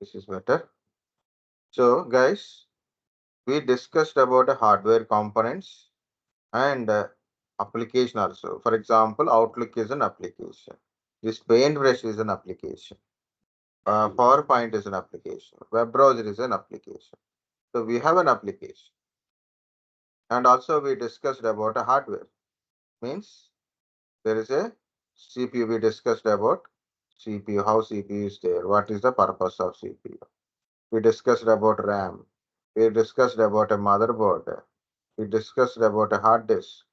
This is better. So, guys, we discussed about the hardware components and application also. For example, Outlook is an application. This Paintbrush is an application. PowerPoint is an application. Web browser is an application. So we have an application. And also we discussed about a hardware. Means there is a CPU. We discussed about CPU, how CPU is there, what is the purpose of CPU. We discussed about RAM. We discussed about a motherboard. We discussed about a hard disk.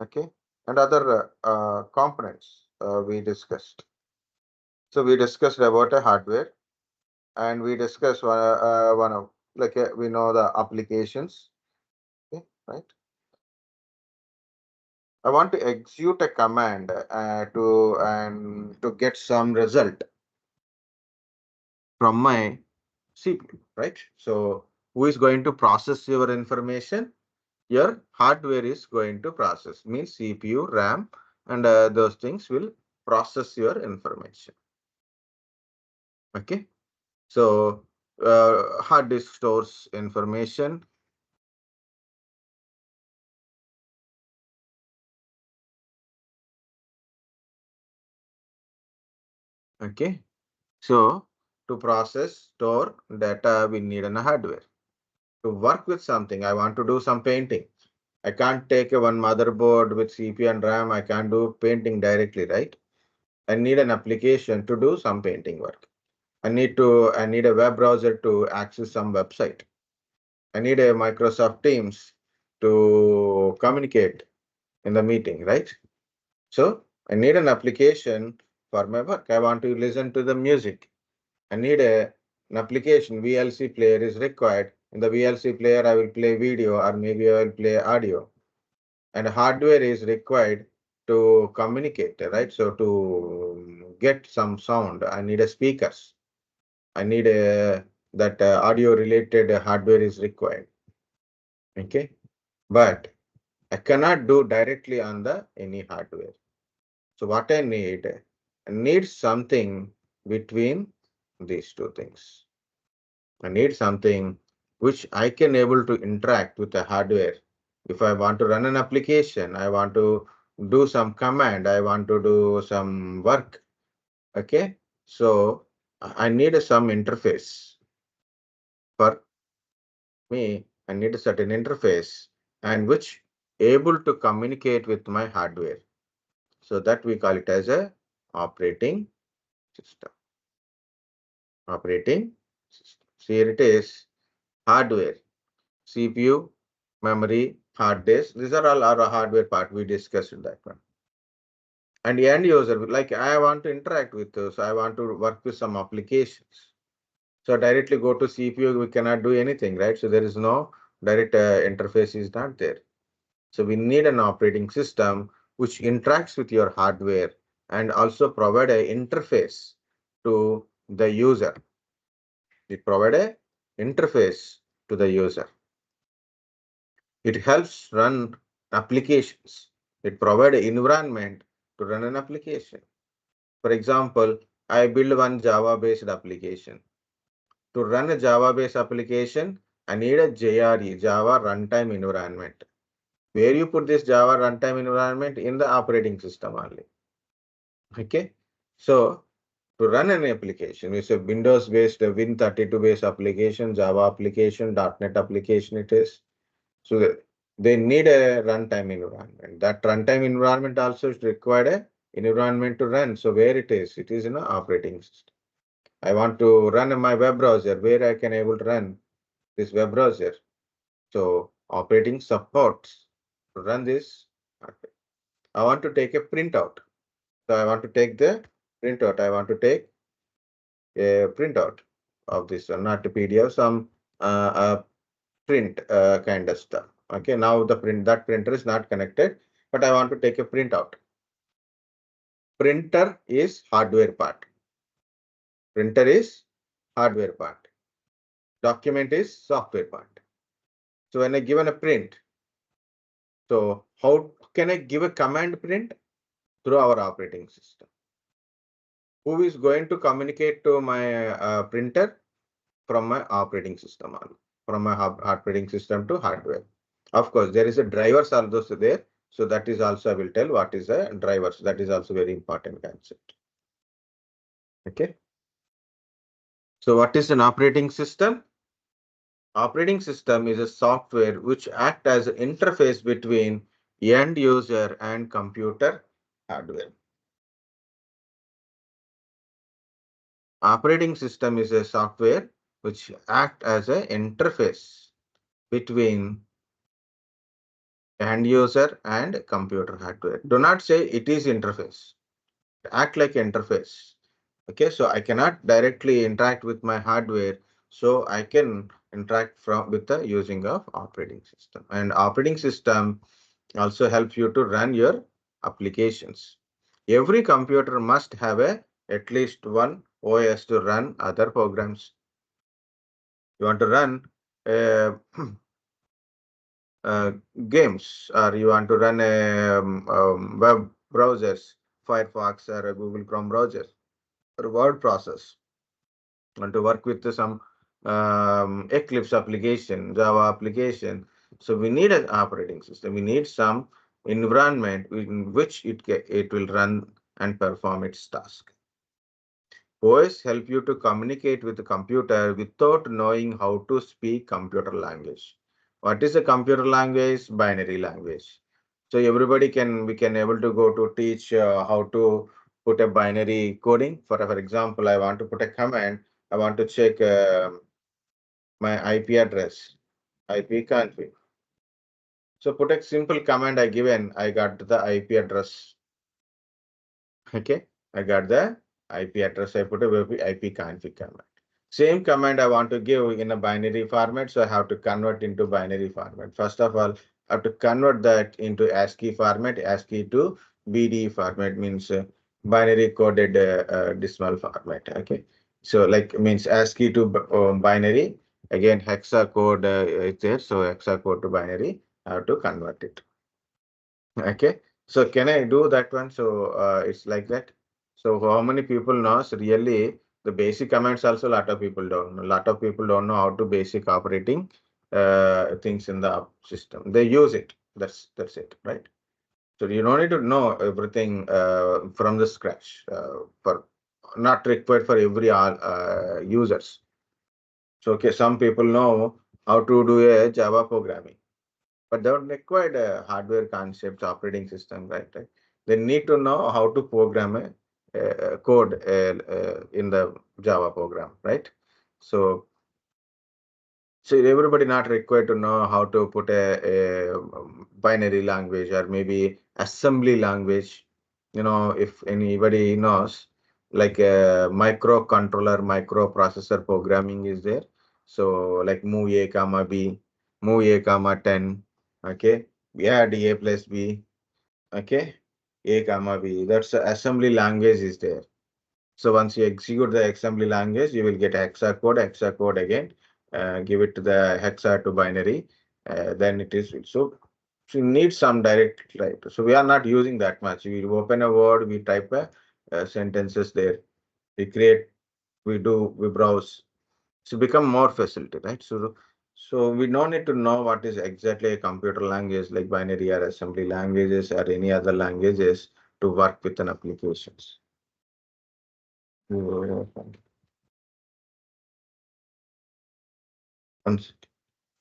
Okay, and other components we discussed. So we discussed about a hardware, and we discussed one of like we know the applications. Okay, right. I want to execute a command to get some result from my CPU, right? So who is going to process your information? Your hardware is going to process, means CPU, RAM, and those things will process your information. Okay. So hard disk stores information. Okay. So to process, store data, we need a hardware. To work with something, I want to do some painting. I can't take a one motherboard with CPU and RAM. I can't do painting directly, right? I need an application to do some painting work. I need a web browser to access some website. I need a Microsoft Teams to communicate in the meeting, right? So I need an application for my work. I want to listen to the music. I need an application. VLC player is required. In the VLC player, I will play video or maybe I will play audio. And hardware is required to communicate, right? So to get some sound, I need a speakers. I need a that audio related hardware is required. Okay, but I cannot do directly on the any hardware. So what I need something between these two things. I need something which I can able to interact with the hardware. If I want to run an application, I want to do some command, I want to do some work. Okay, so I need some interface. For me, I need a certain interface and which able to communicate with my hardware. So that we call it as a operating system. Operating system. So here it is hardware, CPU, memory, hard disk. These are all our hardware part. We discussed in that one. And the end user, like I want to interact with those. I want to work with some applications. So directly go to CPU, we cannot do anything, right? So there is no direct interface is not there. So we need an operating system which interacts with your hardware and also provide an interface to the user. It provide a interface to the user. It helps run applications. It provide an environment to run an application. For example, I build one Java-based application. To run a Java-based application, I need a JRE, Java Runtime Environment. Where you put this Java runtime environment in the operating system only. Okay. So to run an application, it's a Windows based, Win32 based application, Java application, .NET application it is. So they need a runtime environment. That runtime environment also is required a environment to run. So where it is? It is in an operating system. I want to run in my web browser where I can able to run this web browser. So operating supports to run this. I want to take a printout. So I want to take the printout. I want to take a printout of this one, not a PDF, some print kind of stuff. Okay, now the that printer is not connected, but I want to take a printout. Printer is hardware part. Printer is hardware part. Document is software part. So when I given a print, so how can I give a command print? Through our operating system. Who is going to communicate to my printer? From my operating system, from my operating system to hardware. Of course, there is a drivers also there. So that is also I will tell what is a drivers. That is also very important concept. Okay. So what is an operating system? Operating system is a software which act as an interface between end user and computer hardware. Operating system is a software which act as an interface between end user and computer hardware. Do not say it is interface. Act like interface. Okay, so I cannot directly interact with my hardware. So I can interact with the using of operating system. And operating system also helps you to run your applications. Every computer must have at least one OS to run other programs. You want to run uh, uh, games, or you want to run a web browsers, Firefox or a Google Chrome browser, or word process, want to work with some Eclipse application, Java application. So we need an operating system. We need some environment in which it will run and perform its task. OS help you to communicate with the computer without knowing how to speak computer language. What is a computer language? Binary language. So everybody we can able to go to teach how to put a binary coding. For example, I want to put a command. I want to check my IP address, IP config. So put a simple command I given. I got the IP address. Okay, I got the IP address. I put a IP config command. Same command I want to give in a binary format, so I have to convert into binary format. First of all, I have to convert that into ASCII format. ASCII to BD format means binary coded decimal format. Okay, so like means ASCII to binary. Again, hexa code is there, so hexa code to binary. I have to convert it. Okay, so can I do that one? So it's like that. So how many people knows really the basic commands also a lot of people don't know. A lot of people don't know how to basic operating things in the system. They use it. That's it, right? So you don't need to know everything from the scratch for not required for every users. So okay, some people know how to do a Java programming, but they don't require hardware concepts, operating system, right? They need to know how to program a code in the Java program, right? So, so everybody not required to know how to put a binary language or maybe assembly language. You know, if anybody knows, like a microcontroller, microprocessor programming is there. So like move A comma B, move A comma 10. Okay, we add A plus B. Okay, A comma B. That's the assembly language is there. So once you execute the assembly language, you will get hexa code again, give it to the hexa to binary, then it is so you need some direct right. So we are not using that much. We open a word, we type sentences there, we create, we browse. So become more facility, right? So we don't need to know what is exactly a computer language like binary or assembly languages or any other languages to work with an applications.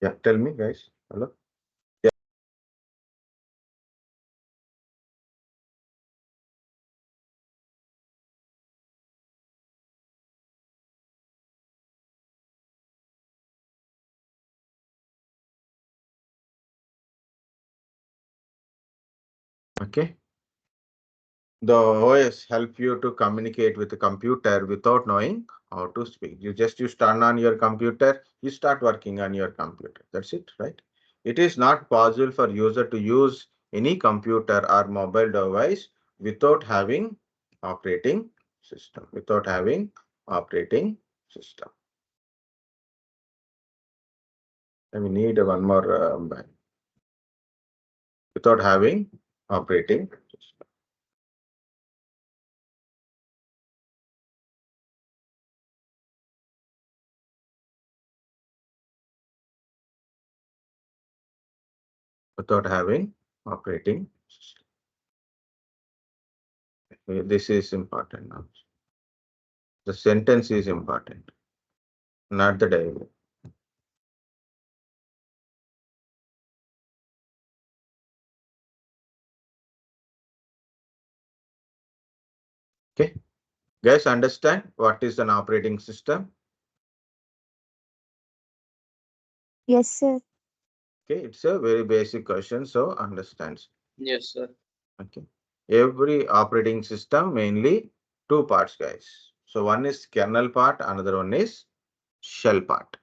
Yeah, tell me, guys. Hello. Yeah. Okay. The OS help you to communicate with the computer without knowing how to speak. You turn on your computer, you start working on your computer. That's it, right? It is not possible for user to use any computer or mobile device without having operating system. Without having operating system. And we need one more without having operating system. without having operating system. This is important now. The sentence is important, not the diagram. Okay, guys, understand what is an operating system? Yes, sir. Okay, it's a very basic question, so understands. Yes, sir. Okay, every operating system mainly two parts, guys. So one is kernel part, another one is shell part.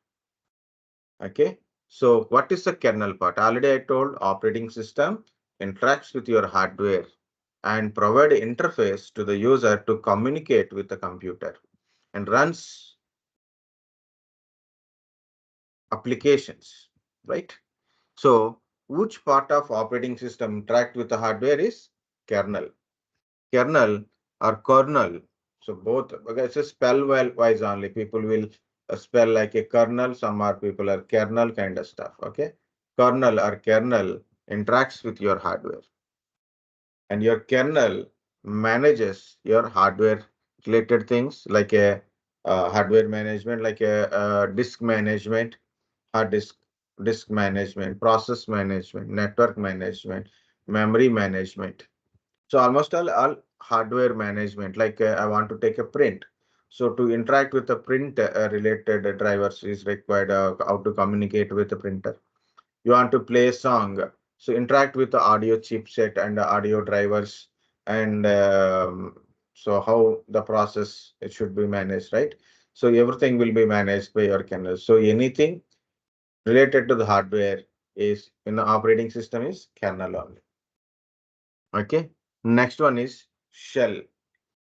Okay, so what is the kernel part? Already I told operating system interacts with your hardware and provide interface to the user to communicate with the computer and runs applications, right? So which part of operating system interact with the hardware is kernel. Kernel or kernel. So both, okay, it's a spell wise only. People will spell like a kernel. Some are people are kernel kind of stuff. Okay, kernel or kernel interacts with your hardware, and your kernel manages your hardware related things like a hardware management, like a disk management, hard disk management, process management, network management, memory management. So almost all hardware management, like I want to take a print. So to interact with the print related drivers is required, how to communicate with the printer. You want to play a song. So interact with the audio chipset and the audio drivers, and so how the process it should be managed, right? So everything will be managed by your kernel. So anything related to the hardware is in the operating system is kernel only. Okay. Next one is shell.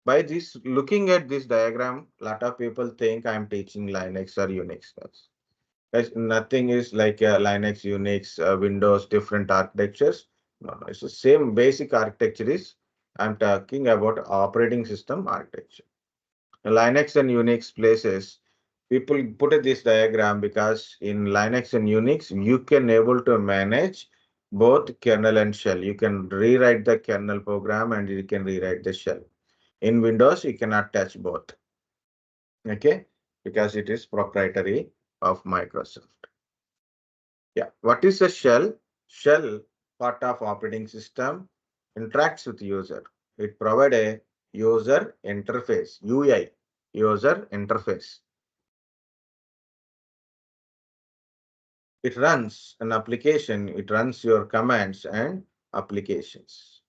By this, looking at this diagram, lot of people think I'm teaching Linux or Unix. Nothing is like Linux, Unix, Windows, different architectures. No, no, it's the same basic architecture is I'm talking about operating system architecture. Linux and Unix places, people put this diagram because in Linux and Unix, you can able to manage both kernel and shell. You can rewrite the kernel program and you can rewrite the shell. In Windows, you cannot touch both. Okay, because it is proprietary of Microsoft. Yeah, what is a shell? Shell, part of operating system, interacts with user. It provide a user interface, UI, user interface. It runs an application, it runs your commands and applications.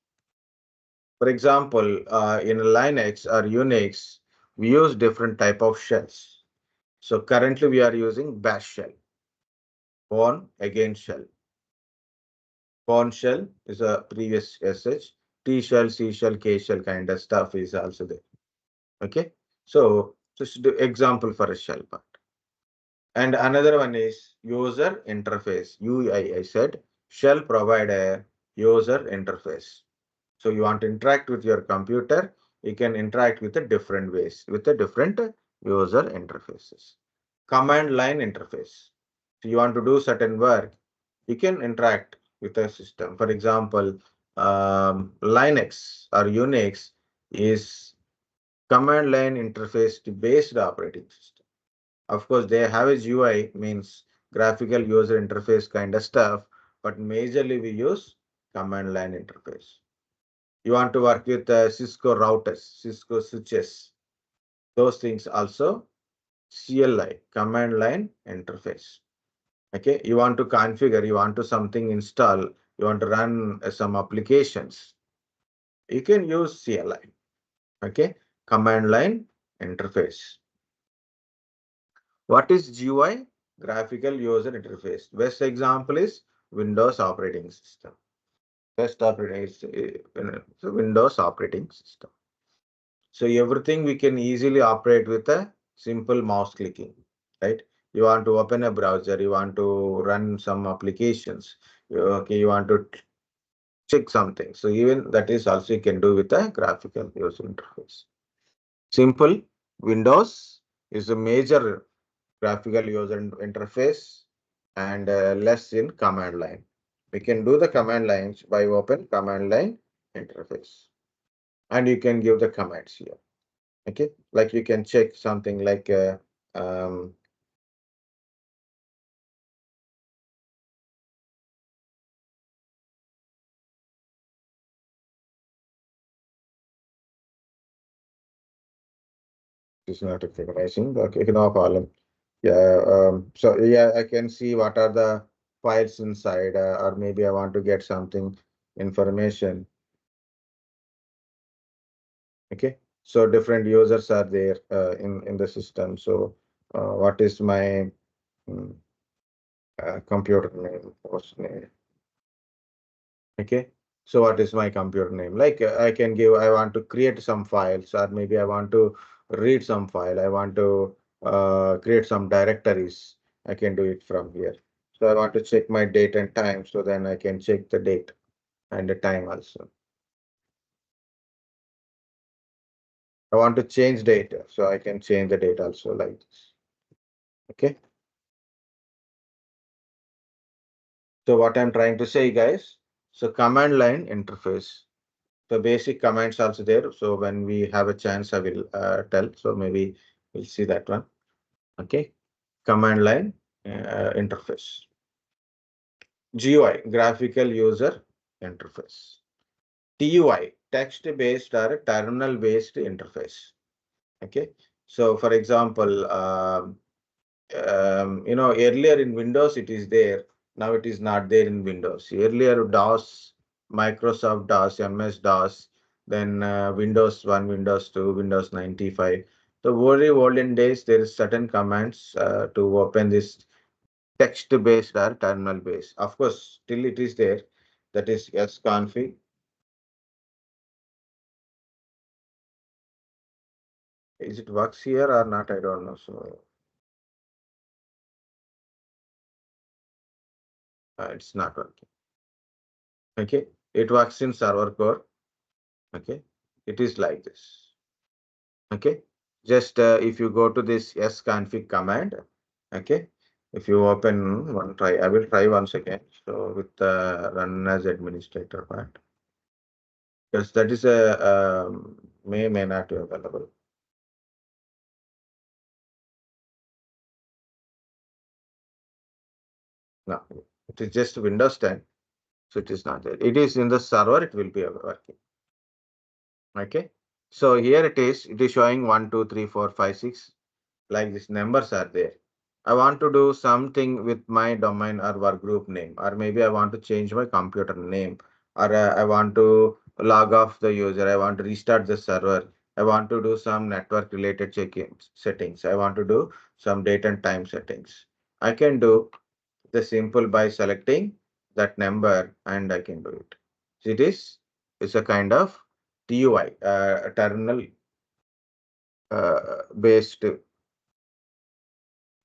For example, in Linux or Unix, we use different type of shells. So currently we are using bash shell, Bourne again shell. Bourne shell is a previous SH, T shell, C shell, K shell kind of stuff is also there. Okay, so just do example for a shell part. And another one is user interface, UI. I said shell provide a user interface. So you want to interact with your computer, you can interact with the different ways, with the different user interfaces. Command line interface. So you want to do certain work, you can interact with a system. For example, Linux or Unix is command line interface based operating system. Of course, they have a GUI, means graphical user interface kind of stuff, but majorly we use command line interface. You want to work with Cisco routers, Cisco switches, those things also CLI, command line interface. Okay, you want to configure, you want to something install, you want to run some applications, you can use CLI. Okay, command line interface. What is GUI? Graphical user interface. Best example is Windows operating system. Best operating is Windows operating system. So everything we can easily operate with a simple mouse clicking, right? You want to open a browser, you want to run some applications, okay, you want to check something. So even that is also you can do with a graphical user interface. Simple Windows is a major graphical user interface and less in command line. We can do the command lines by open command line interface. And you can give the commands here. Okay, like you can check something like um, it's not recognizing. Okay, no problem. Yeah, so yeah, I can see what are the files inside, or maybe I want to get something information. Okay, so different users are there in the system. So what is my mm, computer name, host name? Okay, so what is my computer name? Like I can give, I want to create some files, or maybe I want to read some file. I want to create some directories. I can do it from here. So I want to check my date and time. So then I can check the date and the time also. I want to change data, so I can change the date also like this. Okay. So what I'm trying to say, guys, so command line interface. So basic commands also there. So when we have a chance, I will tell. So maybe we'll see that one. Okay. Command line interface. GUI, graphical user interface. TUI, text-based or terminal-based interface. Okay. So for example, earlier in Windows it is there. Now it is not there in Windows. Earlier DOS, Microsoft DOS, MS DOS, then Windows 1, Windows 2, Windows 95. The very olden days, there is certain commands to open this text-based or terminal-based. Of course, still it is there. That is sconfig. Is it works here or not? I don't know. So it's not working. Okay. It works in server core. Okay. It is like this. Okay. Just if you go to this sconfig command, okay. If you open one try, I will try once again. So with run as administrator part, because that is a may not be available. No, it is just Windows 10. So it is not there. It is in the server, it will be working. Okay. So here it is showing 1, 2, 3, 4, 5, 6. Like these numbers are there. I want to do something with my domain or work group name, or maybe I want to change my computer name, or I want to log off the user. I want to restart the server. I want to do some network related check-ins settings. I want to do some date and time settings. I can do the simple by selecting that number and I can do it. So it is it's a kind of TUI, terminal based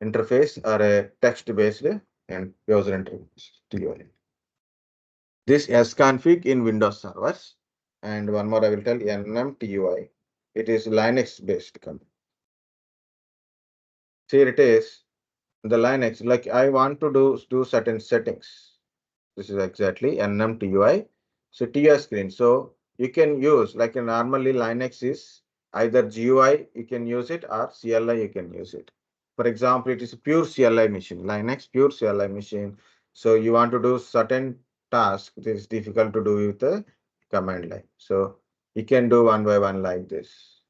interface or a text based and user interface TUI. This sconfig in Windows servers, and one more I will tell nmtui. It is Linux based command. Here it is the Linux. Like I want to do certain settings. This is exactly nmtui. So TUI screen. So you can use like normally Linux is either GUI you can use it or CLI you can use it. For example, it is a pure CLI machine, Linux pure CLI machine. So you want to do certain task. It is difficult to do with the command line. So you can do one by one like this.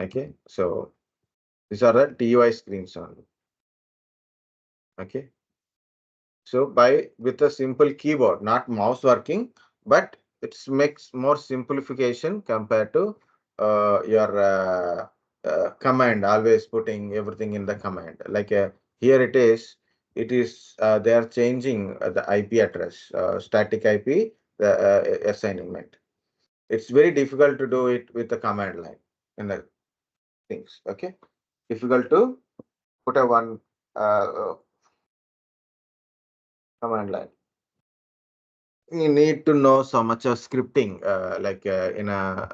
Okay. So these are the TUI screens only. Okay. So by with a simple keyboard, not mouse working, but it makes more simplification compared to your command, always putting everything in the command. Like here it is they are changing the IP address, static IP, the assignment. It's very difficult to do it with the command line in the things. Okay, difficult to put a one command line. You need to know so much of scripting, like in a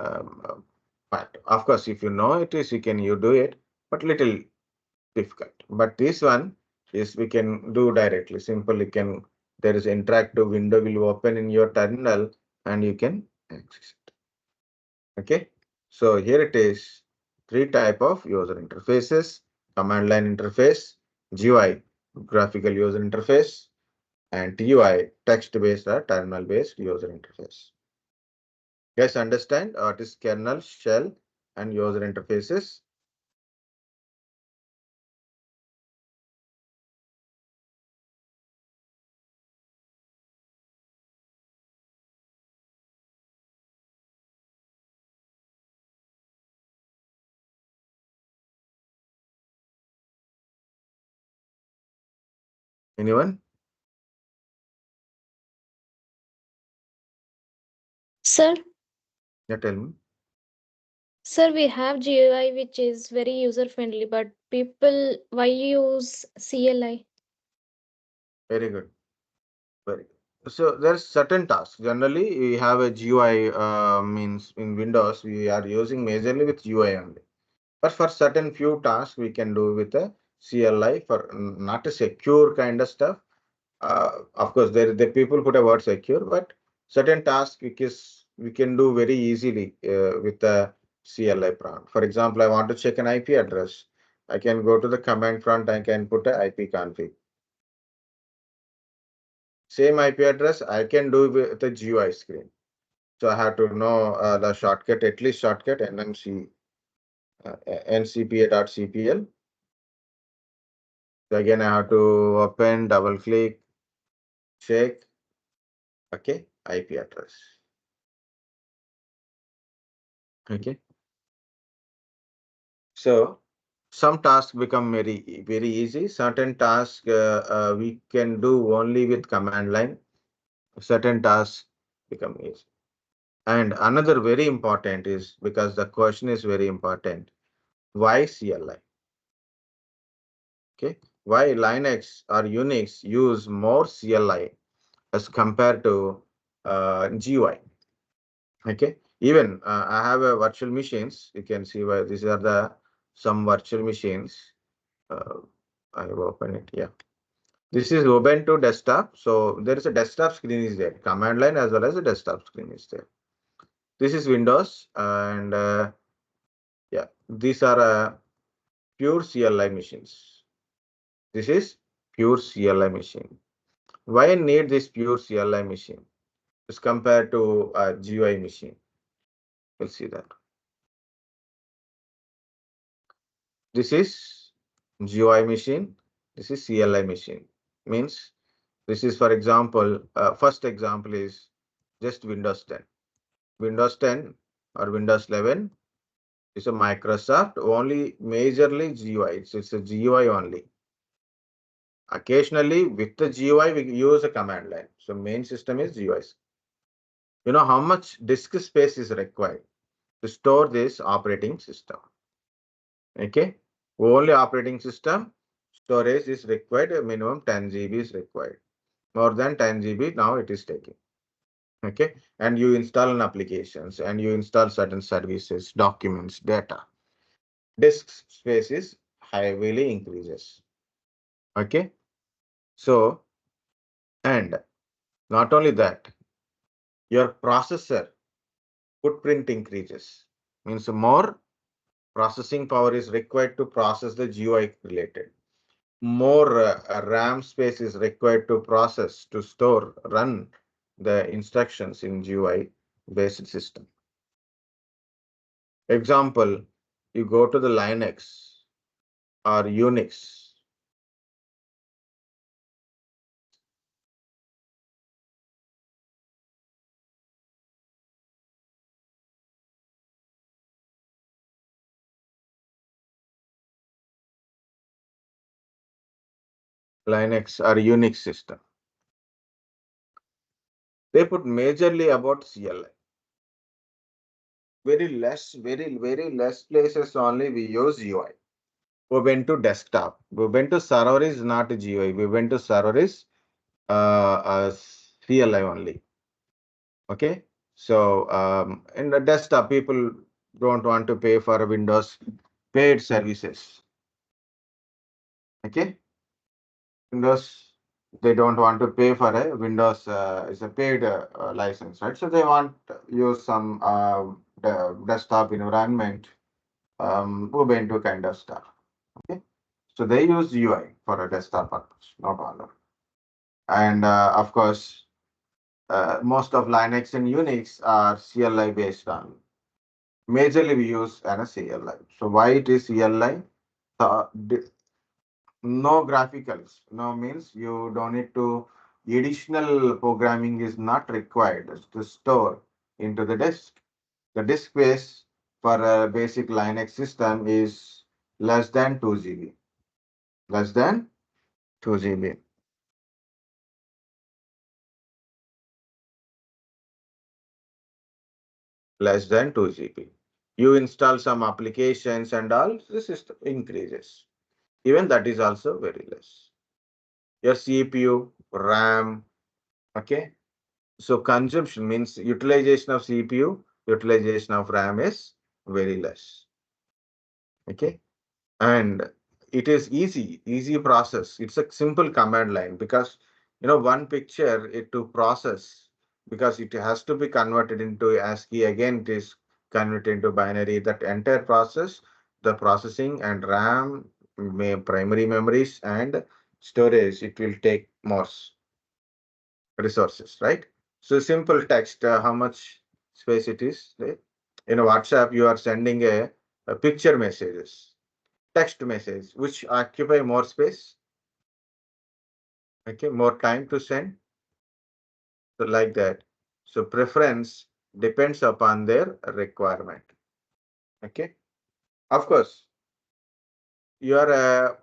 part. Of course, if you know it is, you do it, but little difficult. But this one is we can do directly. Simple, you can there is interactive window will open in your terminal and you can access it. Okay, so here it is, three type of user interfaces: command line interface, GUI, graphical user interface, and TUI, text-based or terminal-based user interface. Guys, understand what is kernel, shell, and user interfaces? Anyone? Sir, Yeah, tell me. sir, we have GUI which is very user friendly, but people why use CLI? Very good. Very good. So there's certain tasks. Generally, we have a GUI, means in Windows, we are using majorly with UI only. But for certain few tasks, we can do with a CLI for not a secure kind of stuff. Of course, there the people put a word secure, but certain tasks we can do very easily with the CLI prompt. For example, I want to check an IP address. I can go to the command prompt. I can put a IP config. Same IP address I can do with the GUI screen. So I have to know the shortcut, at least shortcut NMC ncpa.cpl. So again, I have to open, double click, check. Okay, IP address. Okay. So some tasks become very easy. Certain tasks we can do only with command line. Certain tasks become easy. And another very important is, because the question is very important, why CLI? Okay, why Linux or Unix use more CLI as compared to GUI? Okay, even I have a virtual machines. You can see why these are the some virtual machines. Uh, I will open it. Yeah. This is Ubuntu desktop. So there is a desktop screen is there. Command line as well as a desktop screen is there. This is Windows, and yeah, these are pure CLI machines. This is pure CLI machine. Why need this pure CLI machine as compared to a GUI machine? We'll see that. This is GUI machine. This is CLI machine. Means this is, for example, first example is just Windows 10. Windows 10 or Windows 11 is a Microsoft, only majorly GUI. It's a GUI only. Occasionally with the GUI we use a command line. So main system is GUIs. You know how much disk space is required to store this operating system. Okay. Only operating system storage is required. A minimum 10 GB is required. More than 10 GB now it is taking. Okay, and you install an applications and you install certain services, documents, data. Disk space is heavily increases. Okay, so, and not only that, your processor footprint increases. Means more processing power is required to process the GUI related. More RAM space is required to process, to store, run the instructions in GUI based system. Example, you go to the Linux or Unix. Linux or Unix system. They put majorly about CLI. Very less places only we use UI. Ubuntu desktop. Ubuntu server is not a GUI. Ubuntu server is CLI only. Okay. So in the desktop, people don't want to pay for Windows paid services. Okay. Windows They don't want to pay for a Windows, it's a paid license, right? So they want to use some desktop environment, Ubuntu kind of stuff. Okay, so they use UI for a desktop purpose, no problem. And of course, most of Linux and Unix are CLI based on. Majorly we use an a CLI. So why it is CLI? No graphics. No means you don't need to, additional programming is not required to store into the disk. The disk space for a basic Linux system is less than 2 GB. Less than 2 GB. Less than 2 GB. You install some applications and all, the system increases. Even that is also very less. Your CPU, RAM, okay. So consumption means utilization of CPU, utilization of RAM is very less. Okay. And it is easy process. It's a simple command line because one picture it to process because it has to be converted into ASCII. Again, it is converted into binary. That entire process, the processing and RAM, primary memories and storage, it will take more resources, right? So simple text, how much space it is, right? In a WhatsApp, you are sending a picture messages, text message, which occupy more space, okay, more time to send, so like that. So preference depends upon their requirement, okay. Of course, you are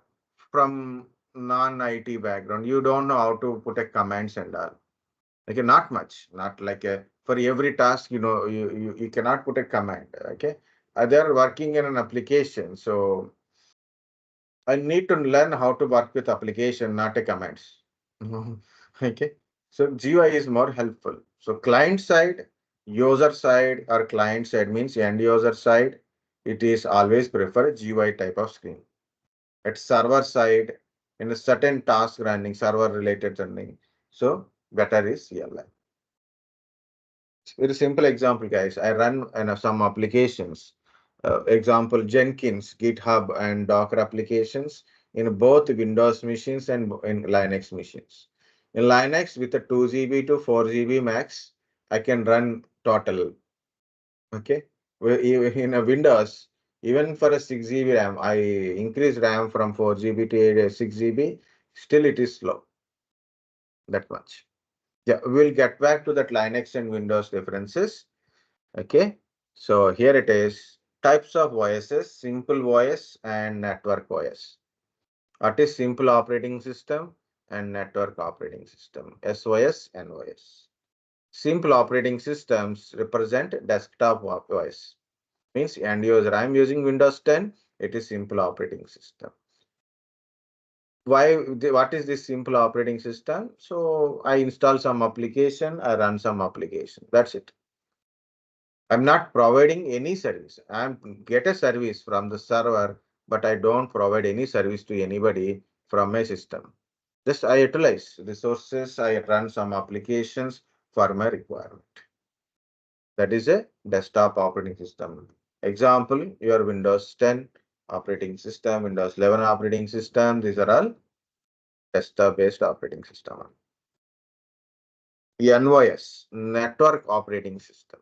from non-IT background, you don't know how to put a commands and all. Okay, not much, not like for every task, you cannot put a command. Okay, they are working in an application, so I need to learn how to work with application, not a commands. Okay, so GUI is more helpful. So client side, user side, or client side means end user side. It is always prefer GUI type of screen. At server side, in a certain task running, server related running, so better is CLI. Very simple example, guys. I run some applications. Example, Jenkins, GitHub, and Docker applications in both Windows machines and in Linux machines. In Linux, with a 2 GB to 4 GB max, I can run total. Okay. In a Windows, even for a 6 GB RAM, I increase RAM from 4 GB to 6 GB. Still, it is slow. That much. Yeah, we'll get back to that Linux and Windows differences. Okay, so here it is. Types of OSs, simple OS and network OS. What is simple operating system and network operating system? SOS and OS. Simple operating systems represent desktop OS. Means end user. I'm using Windows 10. It is simple operating system. What is this simple operating system? So I install some application, I run some application. That's it. I'm not providing any service. I'm get a service from the server, but I don't provide any service to anybody from my system. Just I utilize resources, I run some applications for my requirement. That is a desktop operating system. Example, your Windows 10 operating system, Windows 11 operating system, these are all desktop-based operating system. NOS, Network Operating System.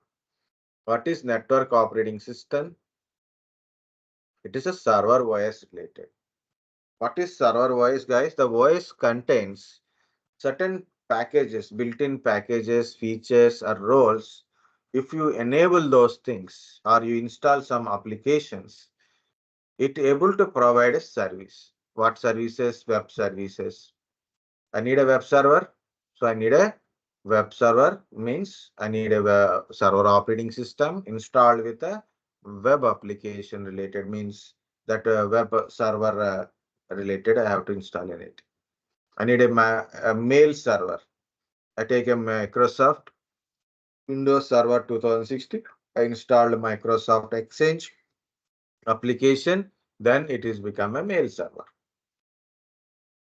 What is Network Operating System? It is a server OS related. What is server OS, guys? The OS contains certain packages, built-in packages, features, or roles. If you enable those things or you install some applications, it able to provide a service. What services? Web services. I need a web server. So I need a web server means I need a server operating system installed with a web application related means that web server related I have to install in it. I need a mail server. I take a Microsoft Windows Server 2016. I installed Microsoft Exchange application. Then it is become a mail server.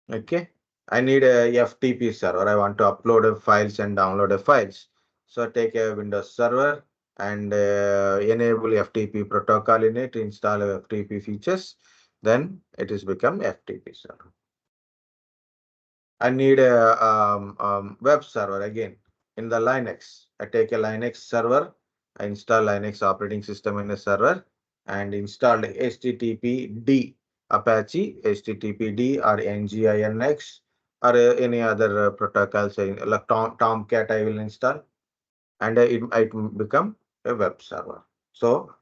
Okay. I need a FTP server. I want to upload files and download files. So take a Windows server and enable FTP protocol in it, install FTP features. Then it is become FTP server. I need a web server again in the Linux. I take a Linux server. I install Linux operating system in a server and install HTTPD Apache, HTTPD or NGINX or any other protocols like Tomcat I will install and it become a web server. So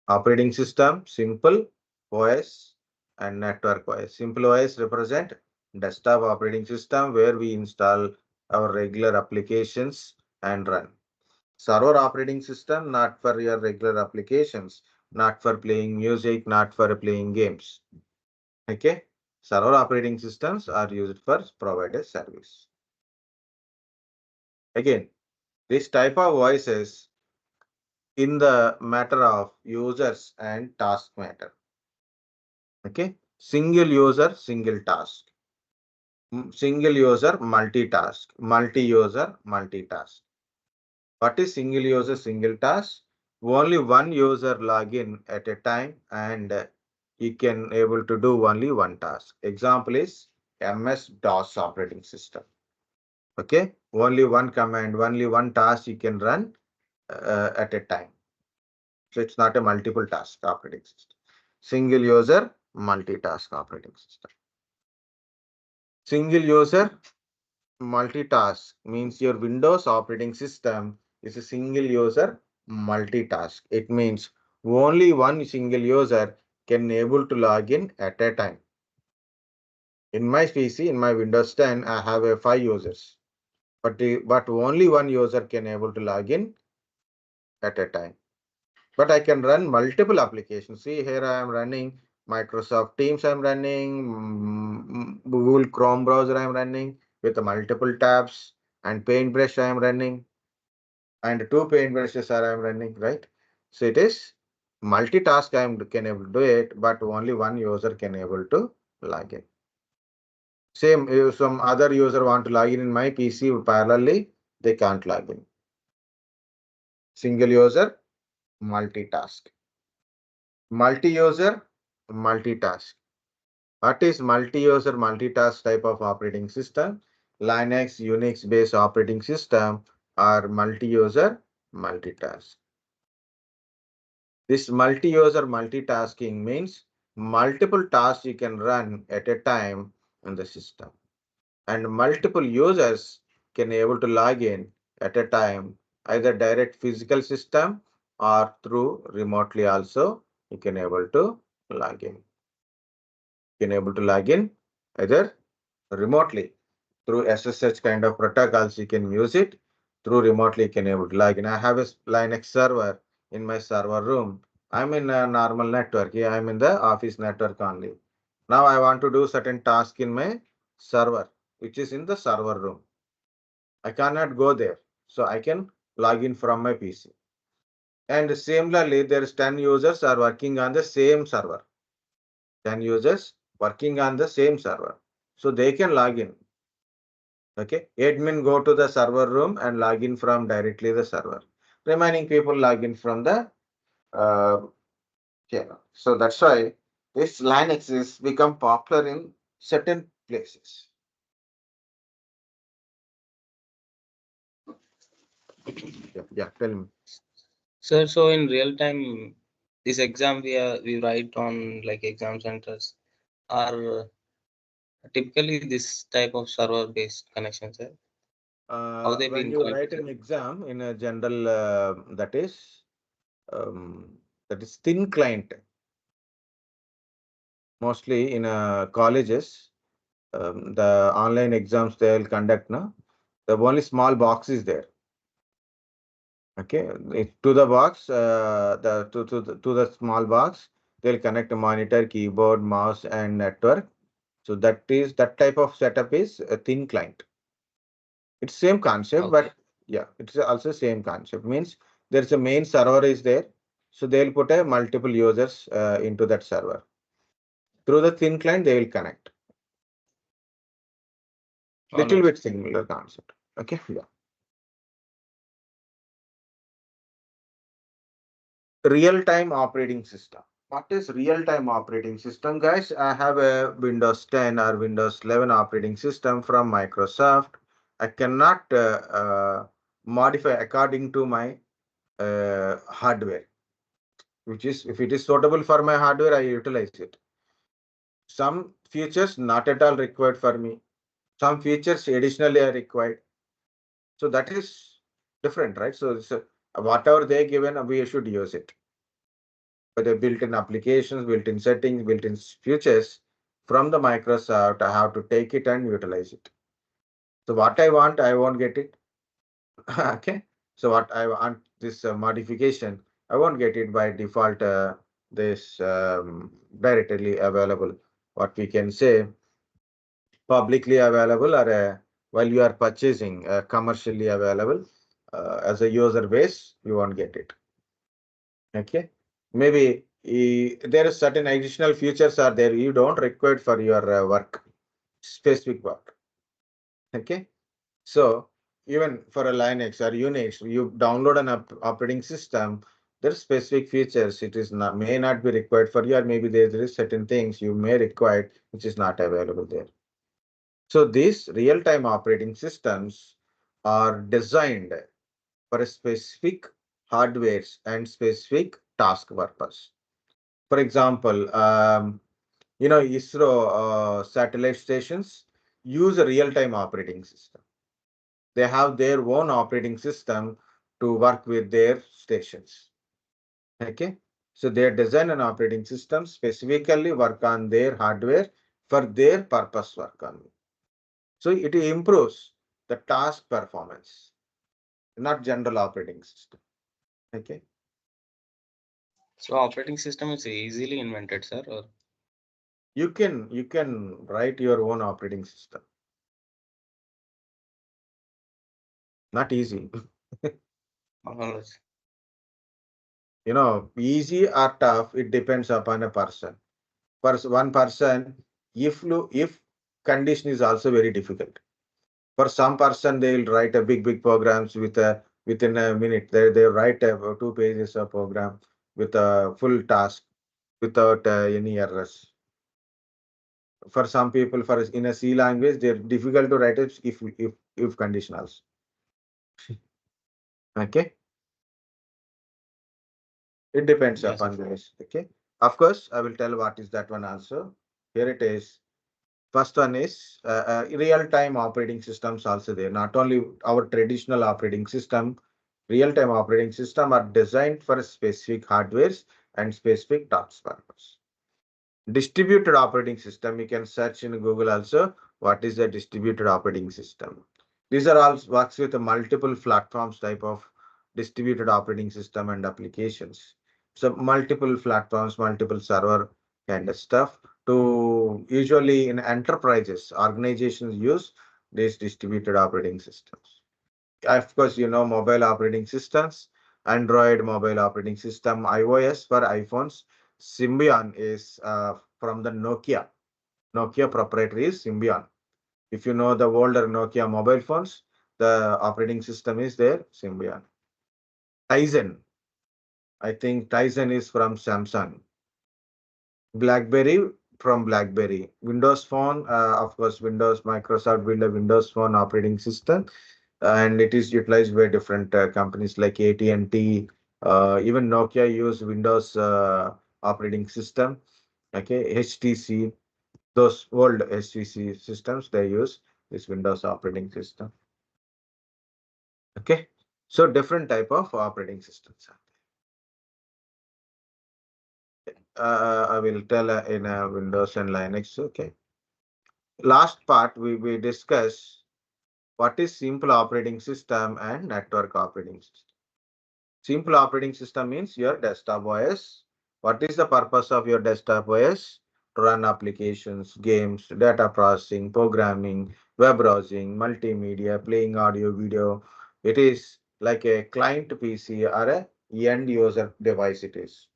operating system, simple OS and network OS. Simple OS represent desktop operating system where we install our regular applications and run. Server operating system, not for your regular applications, not for playing music, not for playing games. Okay. Server operating systems are used for provided service. Again, this type of voices in the matter of users and task matter. Okay. Single user, single task. Single user, multitask. Multi-user, multitask. What is single user, single task? Only one user login at a time and he can able to do only one task. Example is MS-DOS operating system. Okay. Only one command, only one task you can run at a time. So it's not a multiple task operating system. Single user, multitask operating system. Single user, multitask means your Windows operating system is a single user multitask. It means only one single user can able to log in at a time. In my PC, in my Windows 10, I have a 5 users, but only one user can able to log in at a time. But I can run multiple applications. See here I am running Microsoft Teams. I am running Google Chrome browser. I am running with multiple tabs and Paintbrush. I am running and two paintbrushes are I am running, right? So it is multitask. I am can able to do it, but only one user can able to log in. Same if some other user want to log in my PC parallelly, they can't log in. Single user, multitask. Multi-user, multitask. What is multi-user, multitask type of operating system? Linux, Unix based operating system are multi-user, multitask. This multi-user multitasking means multiple tasks you can run at a time in the system. And multiple users can able to log in at a time, either direct physical system or through remotely also you can able to log in. You can able to log in either remotely through SSH kind of protocols you can use it, through remotely you can able to log in. I have a Linux server in my server room. I'm in a normal network. Yeah, I'm in the office network only. Now I want to do certain task in my server, which is in the server room. I cannot go there. So I can log in from my PC. And similarly, there's 10 users are working on the same server. 10 users working on the same server. So they can log in. Okay. Admin go to the server room and log in from directly the server. Remaining people log in from the channel. So that's why this Linux is become popular in certain places. Yeah, tell me. Sir, so in real time, this exam we write on like exam centers are typically this type of server based connections, sir. How they When being you write connected, sir? an exam in a general, um, that is thin client, mostly in colleges, the online exams they will conduct now. The only small box is there. Okay, to the box, to the small box, they'll connect a monitor, keyboard, mouse, and network. So that type of setup is a thin client. It's same concept, Okay. but yeah, it's also same concept. Means there's a main server is there, so they'll put a multiple users into that server. Through the thin client, they will connect. Little right. bit similar concept. Okay, yeah. Real-time operating system. What is real-time operating system, guys? I have a Windows 10 or Windows 11 operating system from Microsoft. I cannot modify according to my hardware, which is if it is suitable for my hardware, I utilize it. Some features not at all required for me. Some features additionally are required. So that is different, right? So whatever they given, we should use it. But the built-in applications, built-in settings, built-in features from the Microsoft, I have to take it and utilize it. So what I want, I won't get it. Okay. So what I want, this modification, I won't get it by default. This directly available. What we can say, publicly available, or while you are purchasing commercially available as a user base, you won't get it. Okay. Maybe there is certain additional features are there you don't require for your work, specific work. Okay. So even for a Linux or Unix, you download an operating system, there are specific features. It is not may not be required for you, or maybe there is certain things you may require which is not available there. So these real-time operating systems are designed for a specific hardwares and specific task purpose. For example, ISRO satellite stations use a real-time operating system. They have their own operating system to work with their stations. Okay. So they design an operating system specifically work on their hardware for their purpose work on it. So it improves the task performance, not general operating system. Okay. So operating system is easily invented, sir, or You can write your own operating system. Not easy. or Easy or tough, it depends upon a person. For one person, if condition is also very difficult. For some person, they will write a big programs within a minute. They write 2 pages of program with a full task without any errors. For some people, for in a C language, they're difficult to write it if conditionals. Okay, it depends yes, sir. upon this. Okay, of course, I will tell what is that one also. Here it is. First one is real-time operating systems also there. Not only our traditional operating system, real-time operating system are designed for specific hardwares and specific task purpose. Distributed operating system, you can search in Google also. What is a distributed operating system? These are all works with a multiple platforms type of distributed operating system and applications. So multiple platforms, multiple server kind of stuff. To usually in enterprises, organizations use these distributed operating systems. Of course, mobile operating systems, Android mobile operating system, iOS for iPhones. Symbian is from the Nokia. Nokia proprietary is Symbian. If you know the older Nokia mobile phones, the operating system is there, Symbian. Tizen, I think Tizen is from Samsung. BlackBerry from BlackBerry. Windows Phone, of course, Microsoft build a Windows Phone operating system, and it is utilized by different companies like AT&T. Even Nokia use Windows operating system. Okay, HTC, those old HTC systems, they use this Windows operating system. Okay, so different type of operating systems. I will tell in Windows and Linux. Okay. Last part we discuss what is simple operating system and network operating system. Simple operating system means your desktop OS. What is the purpose of your desktop OS? To run applications, games, data processing, programming, web browsing, multimedia, playing audio, video. It is like a client PC or a end user device it is.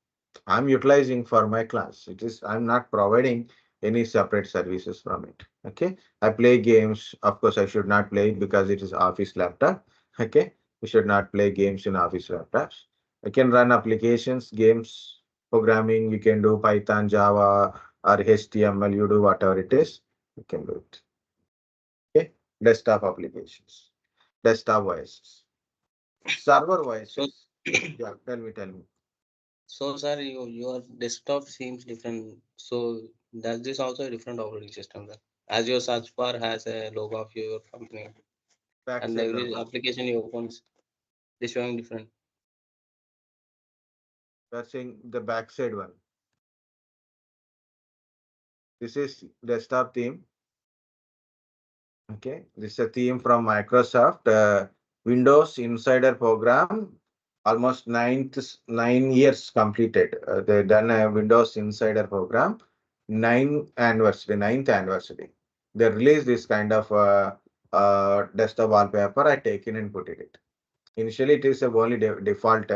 I'm utilizing for my class. I'm not providing any separate services from it. Okay, I play games. Of course, I should not play it because it is office laptop. Okay, we should not play games in office laptops. I can run applications, games, programming. You can do Python, Java, or HTML. You do whatever it is, you can do it. Okay, desktop applications, desktop voices, server So, voices. Yeah, tell me. so sir, your desktop seems different. So does this also a different operating system then? As your search bar has a logo of your company and Backside every one. application you open is showing different. We are saying the backside one. This is desktop theme. Okay, this is a theme from Microsoft. Windows Insider program, almost 9 years completed. They done a Windows Insider program, ninth anniversary. They released this kind of desktop wallpaper. I taken and put it. Initially, it is a only default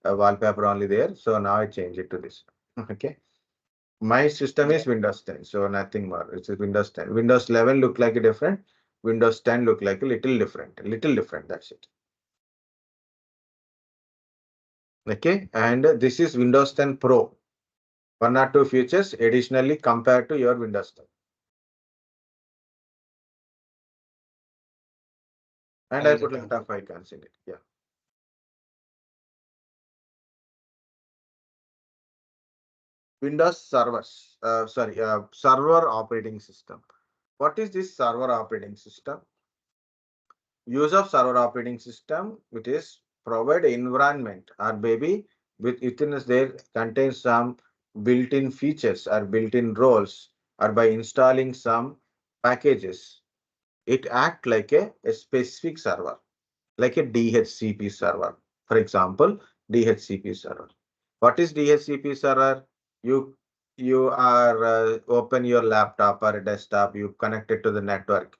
wallpaper only there. So now I change it to this. Okay. My system Yeah. is Windows 10, so nothing more. It's Windows 10. Windows 11 look like a different. Windows 10 look like a little different. Little different. That's it. Okay, and this is Windows 10 Pro. One or two features additionally compared to your Windows 10. And I Fine, sir. put lot Thank you. of icons in it. Yeah. Windows servers. Server operating system. What is this server operating system? Use of server operating system, which is provide environment or maybe within us there contains some built-in features or built-in roles or by installing some packages. It act like a specific server, like a DHCP server. For example, DHCP server. What is DHCP server? You you are open your laptop or desktop, you connect it to the network,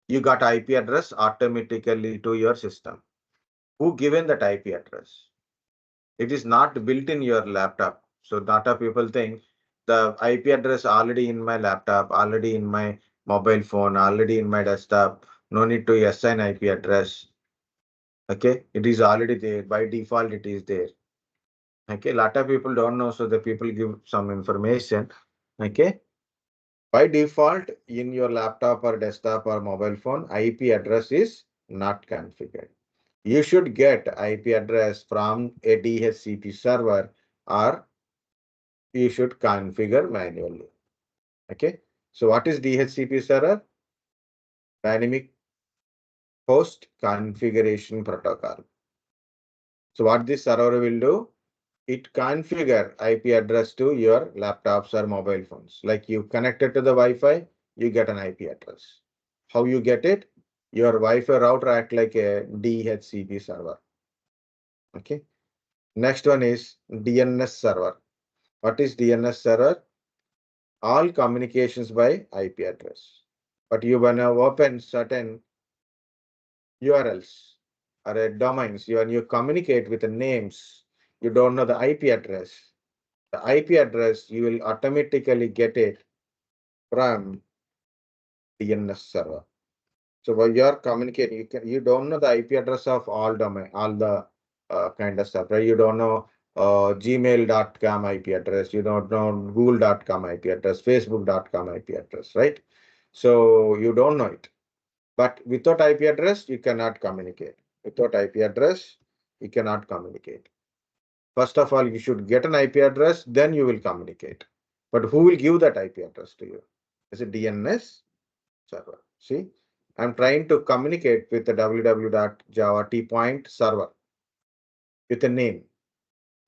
you got IP address automatically to your system. Who given that IP address? It is not built in your laptop. So data people think the IP address already in my laptop, already in my mobile phone, already in my desktop. No need to assign IP address. Okay, it is already there. By default, it is there. Okay, lot of people don't know, so the people give some information. Okay, by default, in your laptop or desktop or mobile phone, IP address is not configured. You should get IP address from a DHCP server or you should configure manually. Okay. So what is DHCP server? Dynamic host configuration protocol. So what this server will do? It configure IP address to your laptops or mobile phones. Like you connected to the Wi-Fi, you get an IP address. How you get it? Your Wi-Fi router act like a DHCP server. Okay. Next one is DNS server. What is DNS server? All communications by IP address. But you wanna open certain URLs or domains, when you communicate with the names, you don't know the IP address. The IP address, you will automatically get it from DNS server. So while you are communicating, you don't know the IP address of all domain, all the kind of stuff, right? You don't know gmail.com IP address, you don't know google.com IP address, facebook.com IP address, right? So you don't know it. But without IP address, you cannot communicate. Without IP address, you cannot communicate. First of all, you should get an IP address, then you will communicate. But who will give that IP address to you? Is it DNS server? See, I'm trying to communicate with the www.java t-point server with a name,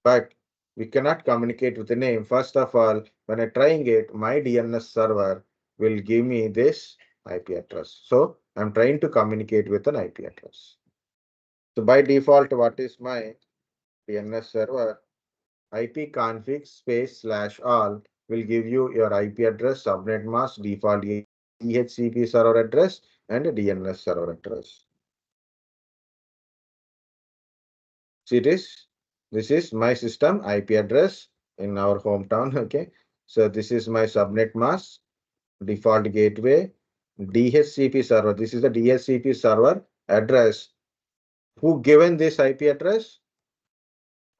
but we cannot communicate with a name. First of all, when I trying it, my DNS server will give me this IP address. So I'm trying to communicate with an IP address. So by default, what is my DNS server? ipconfig space slash all will give you your IP address, subnet mask, default DHCP server address, and DNS server address. See this? This is my system IP address in our hometown. Okay. So this is my subnet mask, default gateway, DHCP server. This is the DHCP server address. Who given this IP address?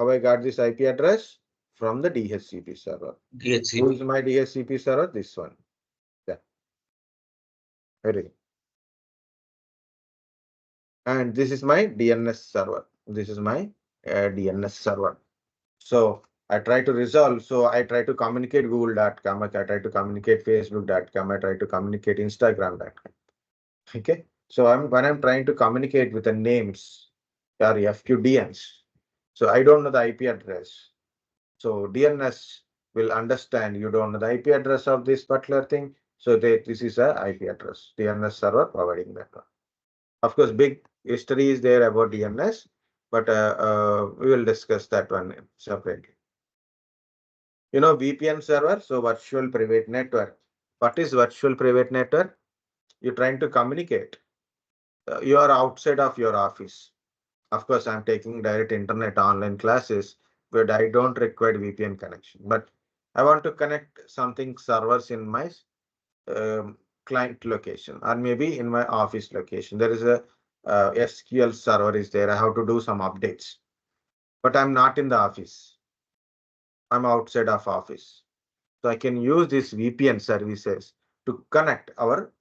How I got this IP address? From the DHCP server. Who DHCP. is my DHCP server? This one. Yeah. Very good. And this is my DNS server. This is my DNS server. So I try to resolve. So I try to communicate google.com. I try to communicate facebook.com. I try to communicate instagram.com. Okay. So when I'm trying to communicate with the names or FQDNs, so I don't know the IP address. So DNS will understand you don't know the IP address of this particular thing. So this is a IP address. DNS server providing that one. Of course, big history is there about DNS, but we will discuss that one separately. You know, VPN server, so virtual private network. What is virtual private network? You're trying to communicate. You are outside of your office. Of course, I'm taking direct internet online classes, but I don't require VPN connection. But I want to connect something servers in my client location or maybe in my office location. There is a SQL server is there. I have to do some updates, but I'm not in the office. I'm outside of office. So I can use these VPN services to connect our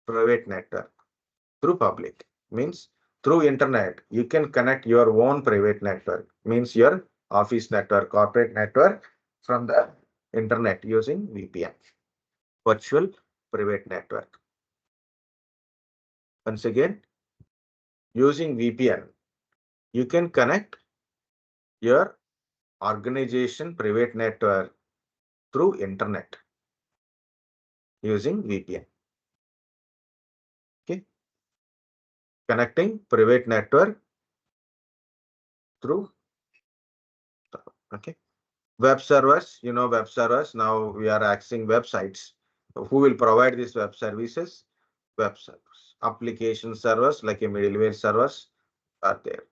private network through public. Means through internet, you can connect your own private network. Means your office network, corporate network from the internet using VPN, virtual private network. Once again, using VPN, you can connect your organization private network through internet using VPN. Okay. Connecting private network through, okay. Web servers, you know, web servers. Now we are accessing websites. Who will provide these web services? Web servers. Application servers like a middleware servers are there.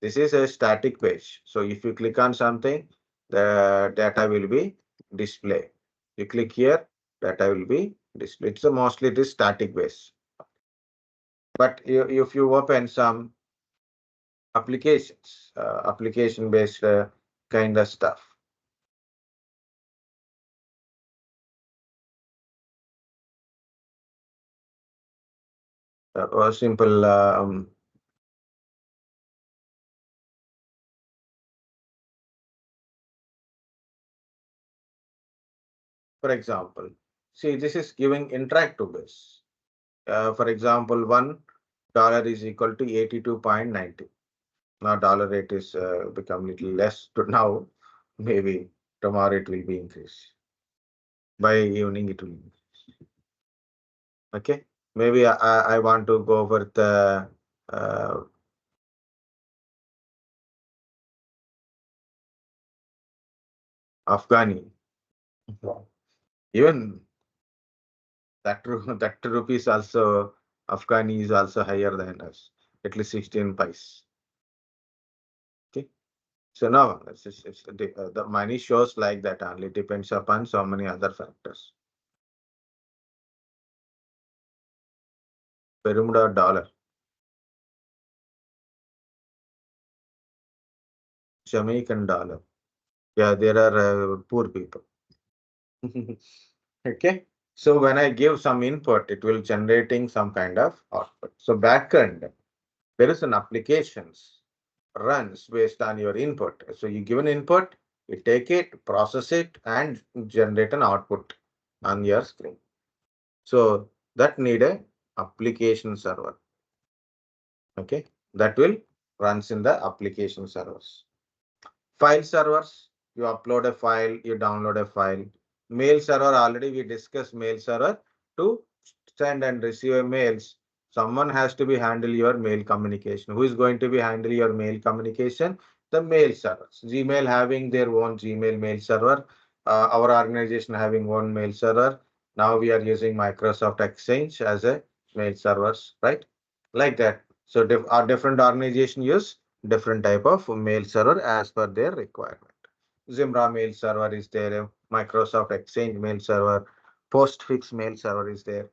This is a static page. So if you click on something, the data will be displayed. You click here, data will be displayed. So mostly it is static base. But if you open some applications, application based kind of stuff. Or simple for example, see this is giving interactive base. For example, $1 is equal to 82.90. Now dollar rate is become little less to now. Maybe tomorrow it will be increased. By evening it will increase. Okay. Maybe I want to go for the Afghani. Even that rupees also Afghani is also higher than us, at least 16 pice. Okay. So now the money shows like that only depends upon so many other factors. Bermuda dollar, Jamaican dollar. Yeah, there are poor people. Okay. So when I give some input, it will generating some kind of output. So backend, there is an applications runs based on your input. So you give an input, you take it, process it, and generate an output on your screen. So that need a application server. Okay, that will runs in the application servers. File servers, you upload a file, you download a file. Mail server, already we discussed mail server to send and receive mails. Someone has to be handle your mail communication. Who is going to be handle your mail communication? The mail servers. Gmail having their own Gmail mail server. Our organization having one mail server. Now we are using Microsoft Exchange as a mail servers, right? Like that. So our different organization use different type of mail server as per their requirement. Zimra mail server is there, Microsoft Exchange mail server, Postfix mail server is there,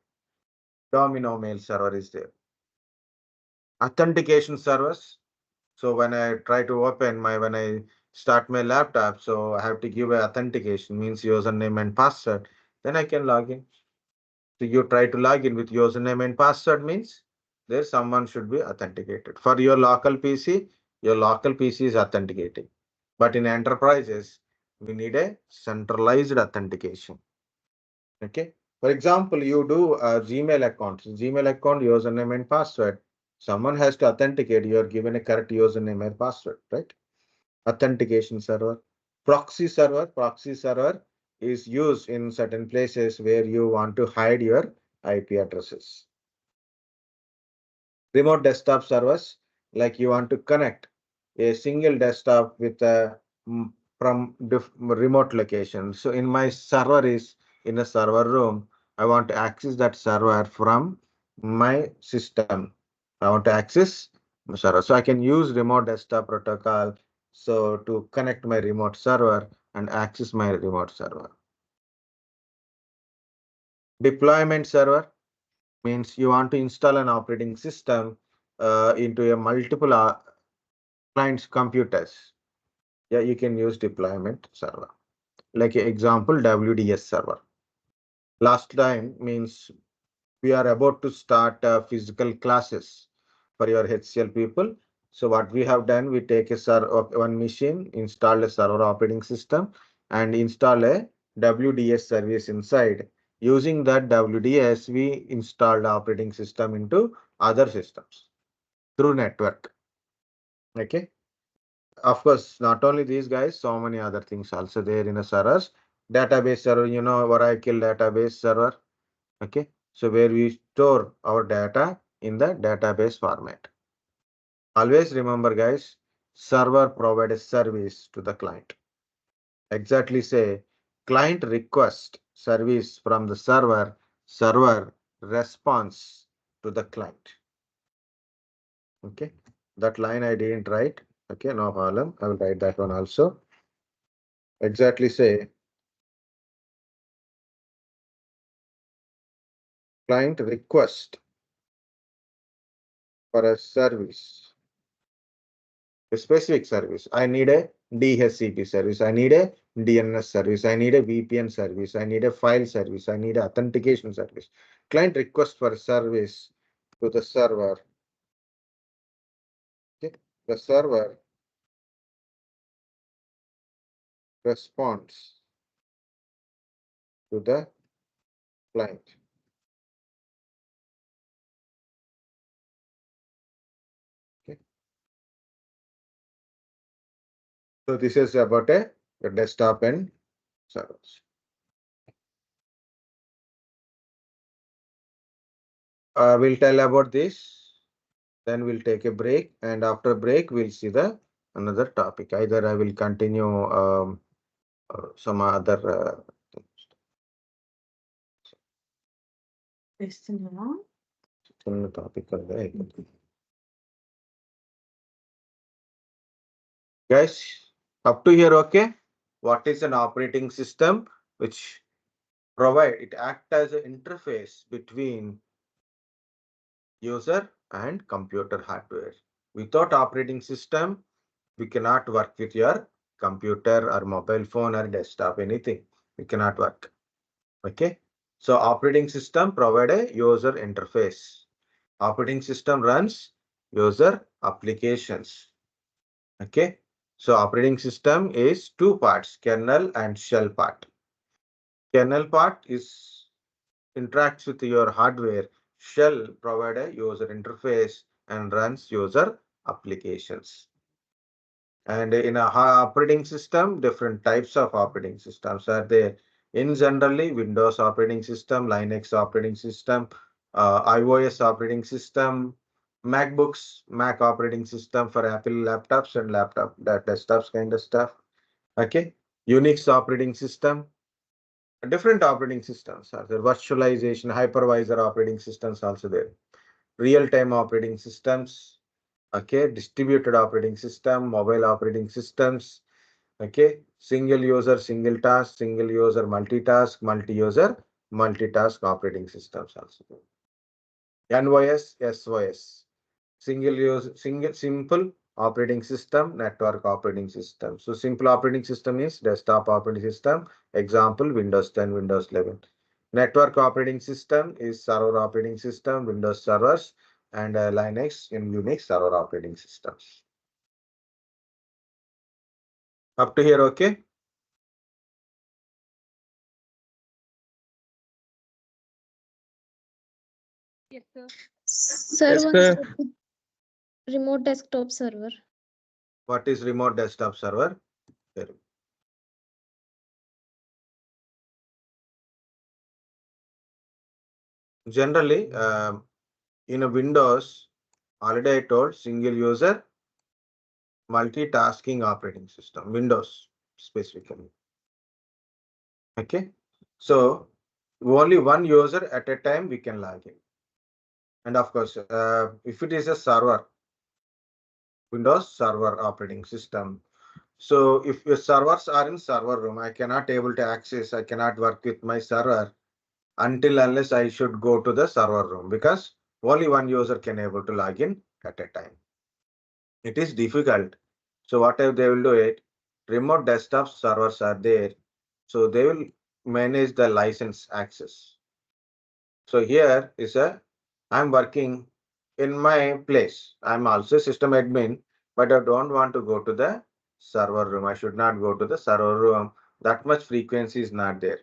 Domino mail server is there. Authentication servers. So when I try to when I start my laptop, so I have to give a authentication, means username and password, then I can log in. So you try to log in with username and password means there someone should be authenticated. For your local PC, your local PC is authenticating. But in enterprises, we need a centralized authentication. Okay. For example, you do a Gmail account. Gmail account, username and password. Someone has to authenticate. You are given a correct username and password, right? Authentication server. Proxy server. Proxy server is used in certain places where you want to hide your IP addresses. Remote desktop servers, like you want to connect a single desktop with a from remote location. So in my server is in a server room, I want to access that server from my system. I want to access my server. So I can use remote desktop protocol so to connect my remote server and access my remote server. Deployment server means you want to install an operating system into a multiple clients computers. Yeah, you can use deployment server. Like example, WDS server. Last time means we are about to start physical classes for your HCL people. So what we have done, we take a one machine, install a server operating system, and install a WDS service inside. Using that WDS, we installed operating system into other systems through network. Okay. Of course, not only these guys, so many other things also there in a servers. Database server, Oracle database server. Okay. So where we store our data in the database format. Always remember, guys, server provide a service to the client. Exactly say client request service from the server, server response to the client. Okay. That line I didn't write. Okay, no problem. I will write that one also. Exactly say client request for a service, a specific service. I need a DHCP service. I need a DNS service. I need a VPN service. I need a file service. I need a authentication service. Client request for a service to the server. Okay. The server responds to the client. Okay. So this is about a desktop and servers. We'll tell about this. Then we'll take a break, and after break, we'll see the another topic. Either I will continue some other చిన్న topic అయిపోతుంది. Guys, up to here, okay? What is an operating system which it act as an interface between user and computer hardware. Without operating system, we cannot work with your computer or mobile phone or desktop, anything. We cannot work. Okay. So operating system provide a user interface. Operating system runs user applications. Okay. So operating system is two parts, kernel and shell part. Kernel part is interacts with your hardware. Shell provide a user interface and runs user applications. And in a operating system, different types of operating systems are there. In generally, Windows operating system, Linux operating system, iOS operating system, MacBooks, Mac operating system for Apple laptops and desktops kind of stuff. Okay, Unix operating system, different operating systems are there. Virtualization, hypervisor operating systems also there. Real-time operating systems, okay, distributed operating system, mobile operating systems, okay. single user, single task, single user, multitask, multi-user, multitask operating systems also. NOS, SOS, single use, single simple operating system, network operating system. So simple operating system is desktop operating system, example Windows 10, Windows 11. Network operating system is server operating system, Windows servers, and Linux in Unix server operating systems. Up to here, okay? Yes, sir. Sir, Yes, one sir. remote desktop server. What is remote desktop server? Here. Generally, in a Windows, already I told single user multitasking operating system, Windows specifically. Okay. So only one user at a time we can log in. And of course, if it is a server, Windows server operating system. So if your servers are in server room, I cannot able to access, I cannot work with my server until unless I should go to the server room because only one user can able to log in at a time. It is difficult. So what if they will do it? Remote desktop servers are there. So they will manage the license access. So here is I'm working in my place. I'm also system admin, but I don't want to go to the server room. I should not go to the server room. That much frequency is not there.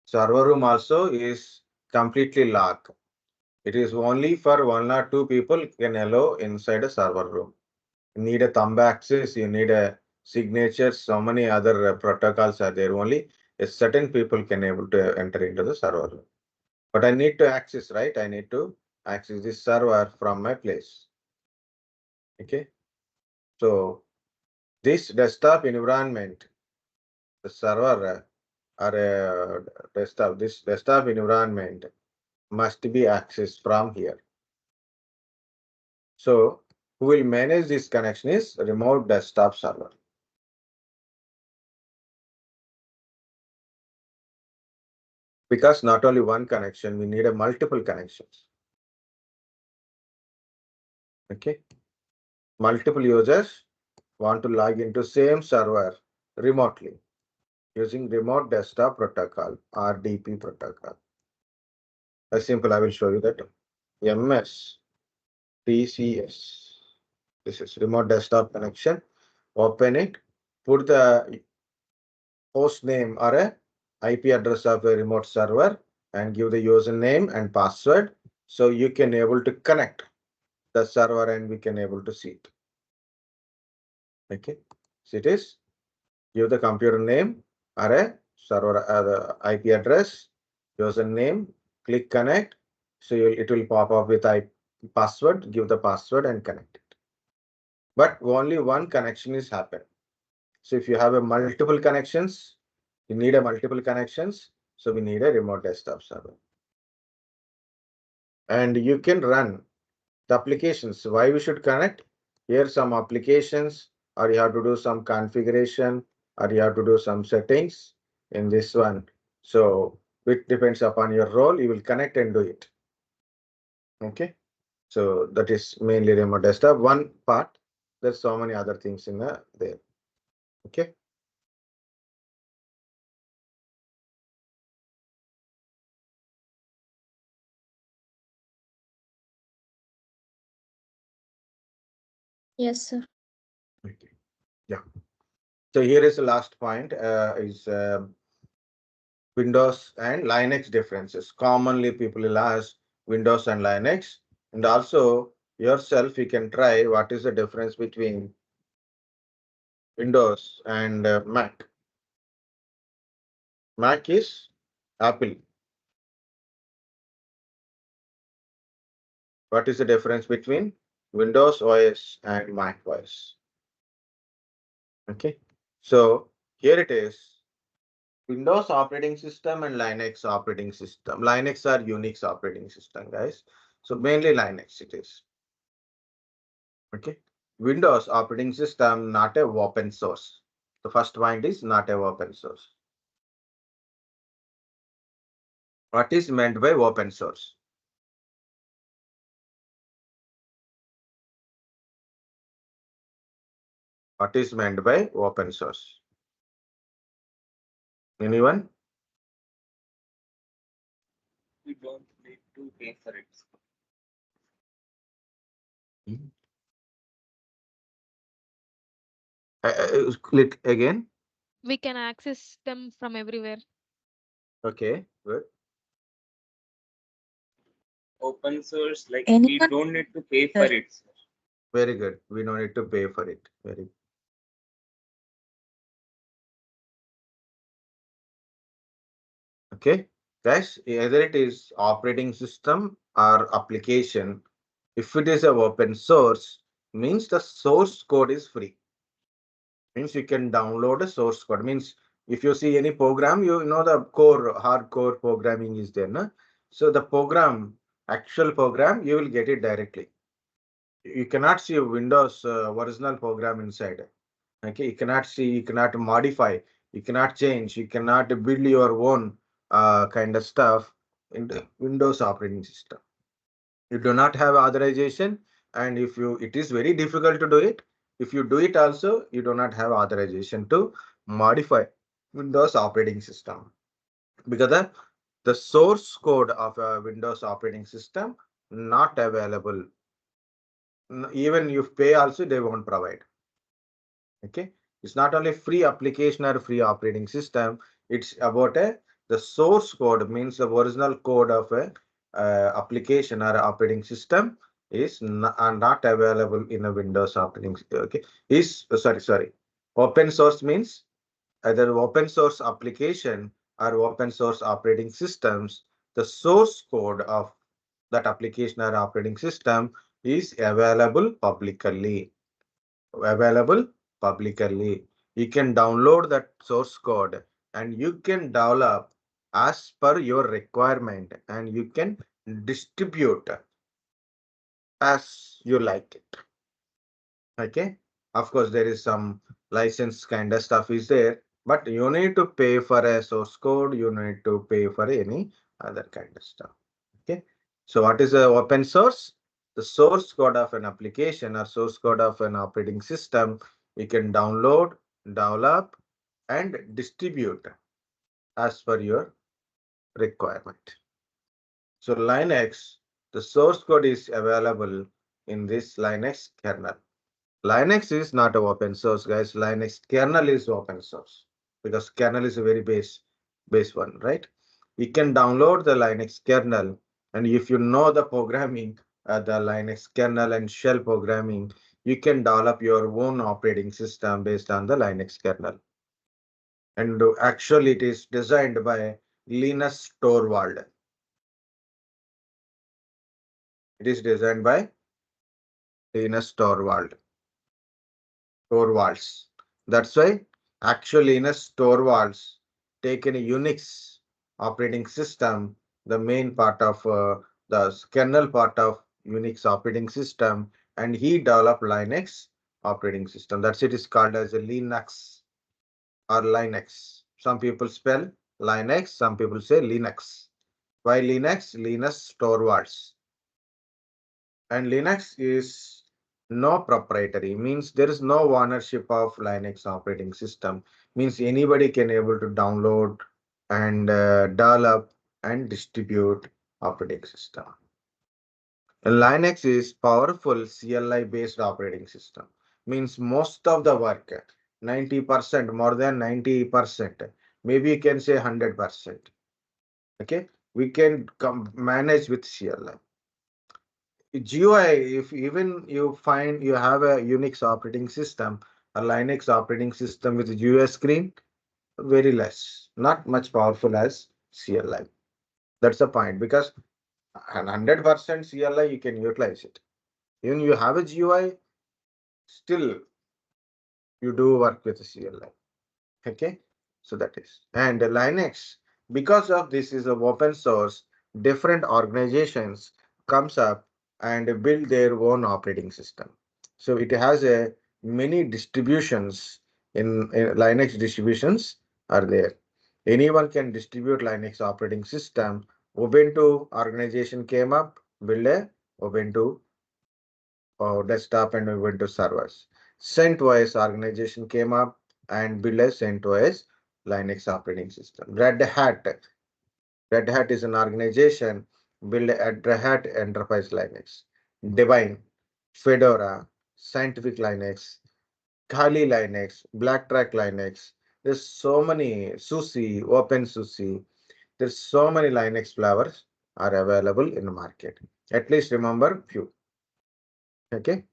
Server room also is completely locked. It is only for one or two people can allow inside a server room. You need a thumb access, you need a signature, so many other protocols are there. Only a certain people can able to enter into the server room. But I need to access, right? I need to access this server from my place. Okay. So this desktop environment, the server or desktop, this desktop environment must be accessed from here. So who will manage this connection is remote desktop server. Because not only one connection, we need a multiple connections. Okay. Multiple users want to log into same server remotely using remote desktop protocol, RDP protocol. As simple, I will show you that. MS TCS. This is remote desktop connection. Open it, put the host name or a IP address of a remote server and give the username and password. So you can able to connect the server and we can able to see it. Okay. So it is give the computer name or a server IP address, username, click connect. So it will pop up with password, give the password and connect it. But only one connection is happen. So if you have a multiple connections, you need a multiple connections. So we need a remote desktop server. And you can run the applications. Why we should connect? Here some applications, or you have to do some configuration, or you have to do some settings in this one. So it depends upon your role, you will connect and do it. Okay. So that is mainly remote desktop. One part, there's so many other things in there. Okay. Yes, sir. Okay. Yeah. So here is the last point is Windows and Linux differences. Commonly people will ask Windows and Linux, and also yourself you can try what is the difference between Windows and Mac. Mac is Apple. What is the difference between Windows OS and Mac OS? Okay, so here it is. Windows operating system and Linux operating system. Linux are Unix operating system, guys. So mainly Linux it is. Okay. Windows operating system, not a open source. The first point is not a open source. What is meant by open source? What is meant by open source? Anyone? We don't need to pay for it. Click again. We can access them from everywhere. Okay, good. Open source, like we Anyone don't need to pay for sir. it. Very good. We don't need to pay for it. Very. Okay, guys, either it is operating system or application. If it is a open source, means the source code is free. Means you can download a source code. Means if you see any program, you know the core hardcore programming is there. No? So the program, actual program, you will get it directly. You cannot see a Windows original program inside. Okay, you cannot see, you cannot modify, you cannot change, you cannot build your own kind of stuff in the Windows operating system. You do not have authorization, and if you, it is very difficult to do it. If you do it also, you do not have authorization to modify Windows operating system, because the source code of a Windows operating system not available. Even if pay also, they won't provide. Okay, it's not only free application or free operating system, it's about the source code, means the original code of a application or operating system is not available in a Windows operating system. Okay, is sorry, open source means either open source application or open source operating systems. The source code of that application or operating system is available publicly. You can download that source code and you can develop as per your requirement, and you can distribute as you like it. Okay. Of course, there is some license kind of stuff is there, but you need to pay for a source code. You need to pay for any other kind of stuff. Okay. So what is a open source? The source code of an application or source code of an operating system, you can download, develop, and distribute as per your requirement. So Linux, the source code is available in this Linux kernel. Linux is not an open source, guys. Linux kernel is open source because kernel is a very base one, right? You can download the Linux kernel, and if you know the programming, the Linux kernel and shell programming, you can develop your own operating system based on the Linux kernel. And actually, it is designed by Linus Torvald. It is designed by Linus Torvalds. That's why actually Linus Torvalds taken a Unix operating system, the main part of the kernel part of Unix operating system, and he developed Linux operating system. That's it is called as a Linux or Linux. Some people spell Linux, some people say Linux. Why Linux? Linus Torvalds. And Linux is no proprietary, means there is no ownership of Linux operating system, means anybody can able to download and develop and distribute operating system. And Linux is powerful CLI based operating system, means most of the work, 90%, more than 90%, maybe you can say 100%. Okay, we can manage with CLI. GUI, if even you find you have a Unix operating system, a Linux operating system with a GUI screen, very less, not much powerful as CLI. That's the point, because 100% CLI you can utilize it. Even you have a GUI, still you do work with a CLI. Okay, so that is. And Linux, because of this is of open source, different organizations comes up and build their own operating system. So it has a many distributions in Linux distributions are there. Anyone can distribute Linux operating system. Ubuntu organization came up, build a Ubuntu desktop and Ubuntu servers. CentOS organization came up and built a CentOS Linux operating system. Red Hat is an organization built a Red Hat Enterprise Linux. Debian, Fedora, Scientific Linux, Kali Linux, Blacktrack Linux. There's so many SUSE, OpenSUSE. There's so many Linux flavors are available in the market. At least remember few. Okay.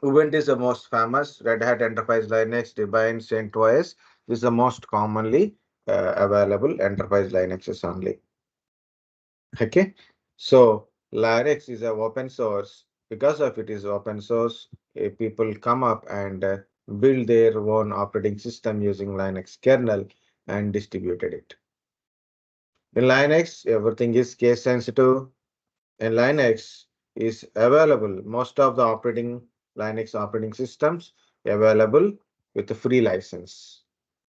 Ubuntu is the most famous. Red Hat Enterprise Linux, Debian, CentOS is the most commonly available enterprise Linuxes only. Okay. So Linux is a open source. Because of it is open source, people come up and build their own operating system using Linux kernel and distributed it. In Linux, everything is case sensitive. In Linux is available. Most of the Linux operating systems available with a free license.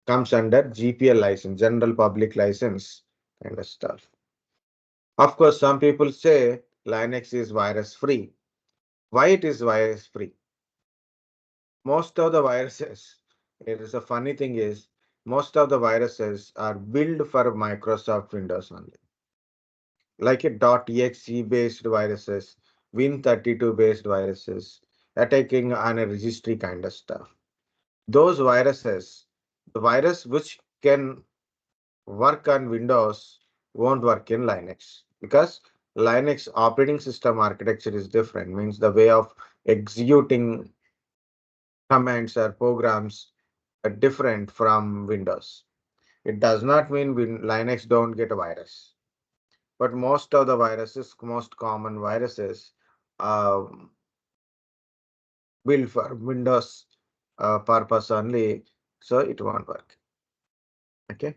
Comes under GPL license, general public license kind of stuff. Of course, some people say Linux is virus free. Why it is virus free? Most of the viruses, it is a funny thing is, most of the viruses are built for Microsoft Windows only. Like a .exe based viruses, Win32 based viruses, attacking on a registry kind of stuff. Those viruses, the virus which can work on Windows won't work in Linux because Linux operating system architecture is different, means the way of executing commands or programs are different from Windows. It does not mean Linux don't get a virus. But most of the viruses, most common viruses, uh, built for Windows purpose only, so it won't work. Okay.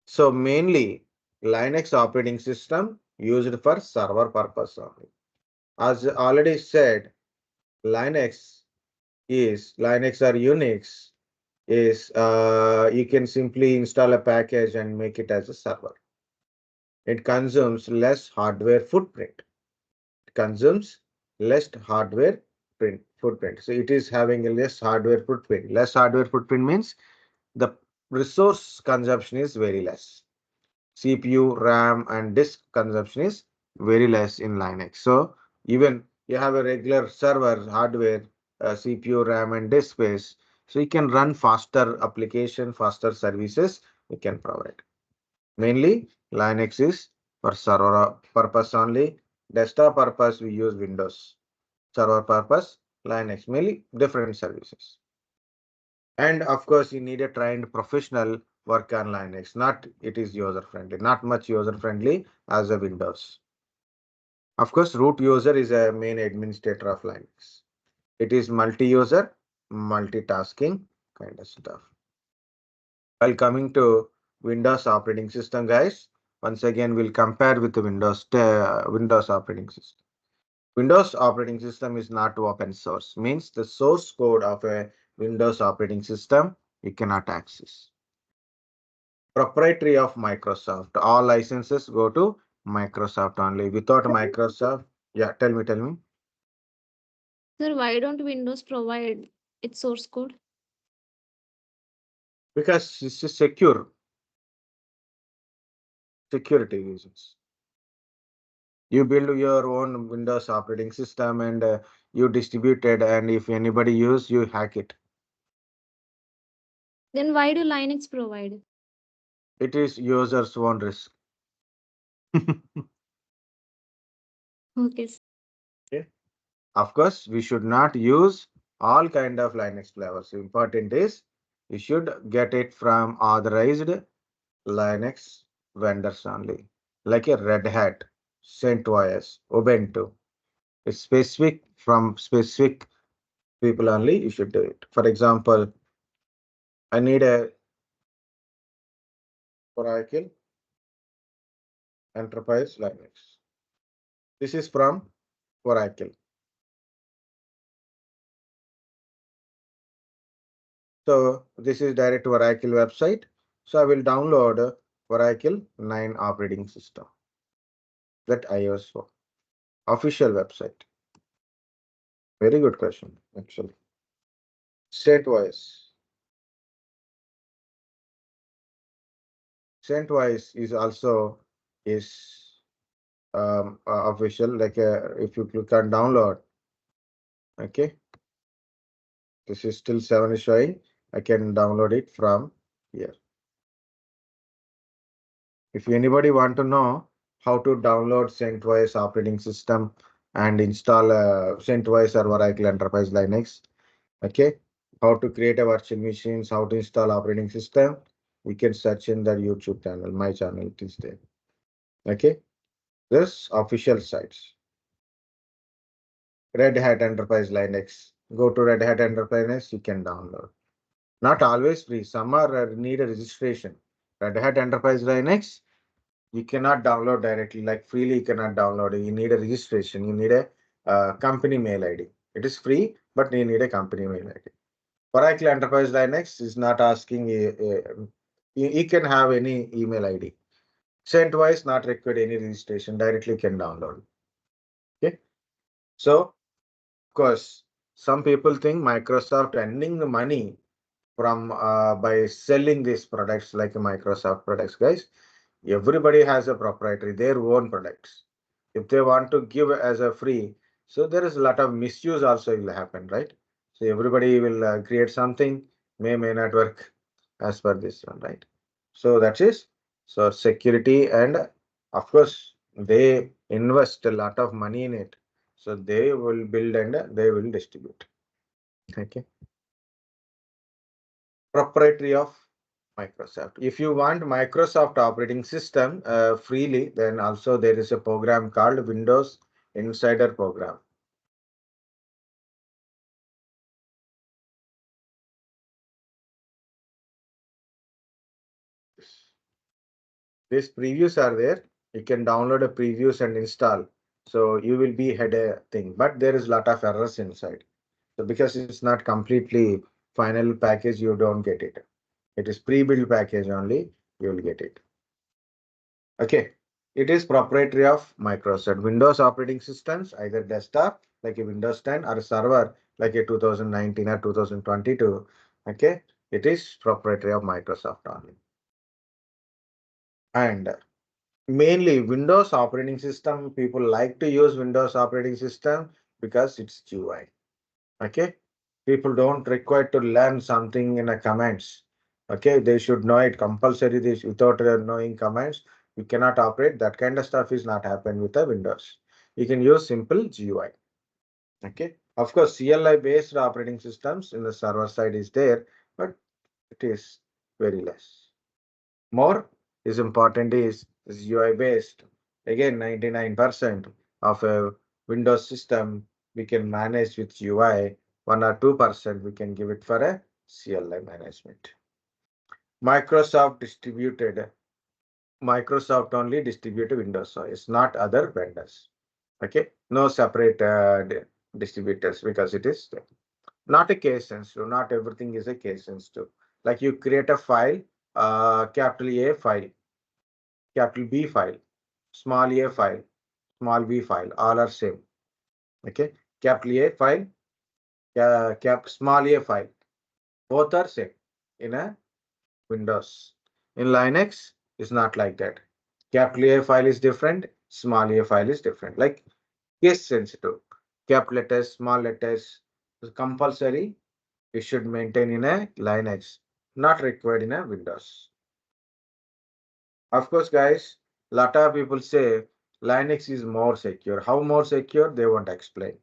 So mainly Linux operating system used for server purpose only. As already said, Linux Linux or Unix is you can simply install a package and make it as a server. It consumes less hardware footprint. Consumes less hardware footprint. So it is having a less hardware footprint. Less hardware footprint means the resource consumption is very less. CPU, RAM, and disk consumption is very less in Linux. So even you have a regular server hardware, CPU, RAM, and disk space, so you can run faster application, faster services you can provide. Mainly Linux is for server purpose only. Desktop purpose we use Windows. Server purpose Linux, mainly different services. And of course, you need a trained professional work on Linux. Not it is user friendly, not much user friendly as a Windows. Of course, root user is a main administrator of Linux. It is multi-user, multitasking kind of stuff. While coming to Windows operating system, guys, once again we'll compare with the Windows operating system. Windows operating system is not open source, means the source code of a Windows operating system you cannot access. Proprietary of Microsoft. All licenses go to Microsoft only. Without Microsoft, yeah, tell me. Sir, why don't Windows provide its source code? Because this is security reasons. You build your own Windows operating system and you distribute it, and if anybody use, you hack it. Then why do Linux provide? It is user's own risk. Okay. Okay. Of course, we should not use all kind of Linux flavors. Important is you should get it from authorized Linux vendors only, like a Red Hat, CentOS, Ubuntu. It's specific from specific people only. You should do it. For example, I need a Oracle Enterprise Linux. This is from Oracle. So this is direct to Oracle website. So I will download Oracle 9 operating system, that iOS phone, official website. Very good question, actually. State-wise. State-wise is also is official. Like if you click on download, okay, this is still 7 is showing. I can download it from here. If anybody want to know how to download CentOS operating system and install CentOS or Oracle Enterprise Linux, okay, how to create a virtual machines, how to install operating system, we can search in the YouTube channel, my channel, it is there. Okay, this official sites. Red Hat Enterprise Linux. Go to Red Hat Enterprise Linux, you can download. Not always free. Some are need a registration. Red Hat Enterprise Linux, you cannot download directly, like freely you cannot download it. You need a registration. You need a company mail ID. It is free, but you need a company mail ID. Oracle Enterprise Linux is not asking you can have any email ID. CentOS not required any registration. Directly can download. Okay. So, of course, some people think Microsoft earning the money from by selling these products like Microsoft products, guys. Everybody has a proprietary, their own products. If they want to give as a free, so there is a lot of misuse also will happen, right? So everybody will create something, may not work as per this one, right? So that is, so security, and of course they invest a lot of money in it. So they will build and they will distribute. Okay. Proprietary of Microsoft. If you want Microsoft operating system freely, then also there is a program called Windows Insider Program. These previews are there. You can download a previews and install. So you will be had a thing, but there is a lot of errors inside. So because it's not completely final package, you don't get it. It is pre-built package only, you will get it. Okay. It is proprietary of Microsoft. Windows operating systems, either desktop like a Windows 10 or a server like a 2019 or 2022. Okay. It is proprietary of Microsoft only. And mainly Windows operating system, people like to use Windows operating system because it's GUI. Okay. People don't require to learn something in a commands. Okay. They should know it compulsory. This without knowing commands, you cannot operate. That kind of stuff is not happen with the Windows. You can use simple GUI. Okay. Of course, CLI based operating systems in the server side is there, but it is very less. More is important is UI based. Again, 99% of a Windows system we can manage with UI. 1 or 2% we can give it for a CLI management. Microsoft only distributed Windows OS, not other vendors. Okay, no separate distributors because it is not a case sensitive. Not everything is a case sensitive. Like you create a file, capital A file, capital B file, small a file, small b file, all are same. Okay, capital A file, small a file, both are same in a Windows. In Linux, it's not like that. Capital A file is different, small a file is different. Like case sensitive, capital letters, small letters, is compulsory. You should maintain in a Linux, not required in a Windows. Of course, guys, lot of people say Linux is more secure. How more secure? They won't explain.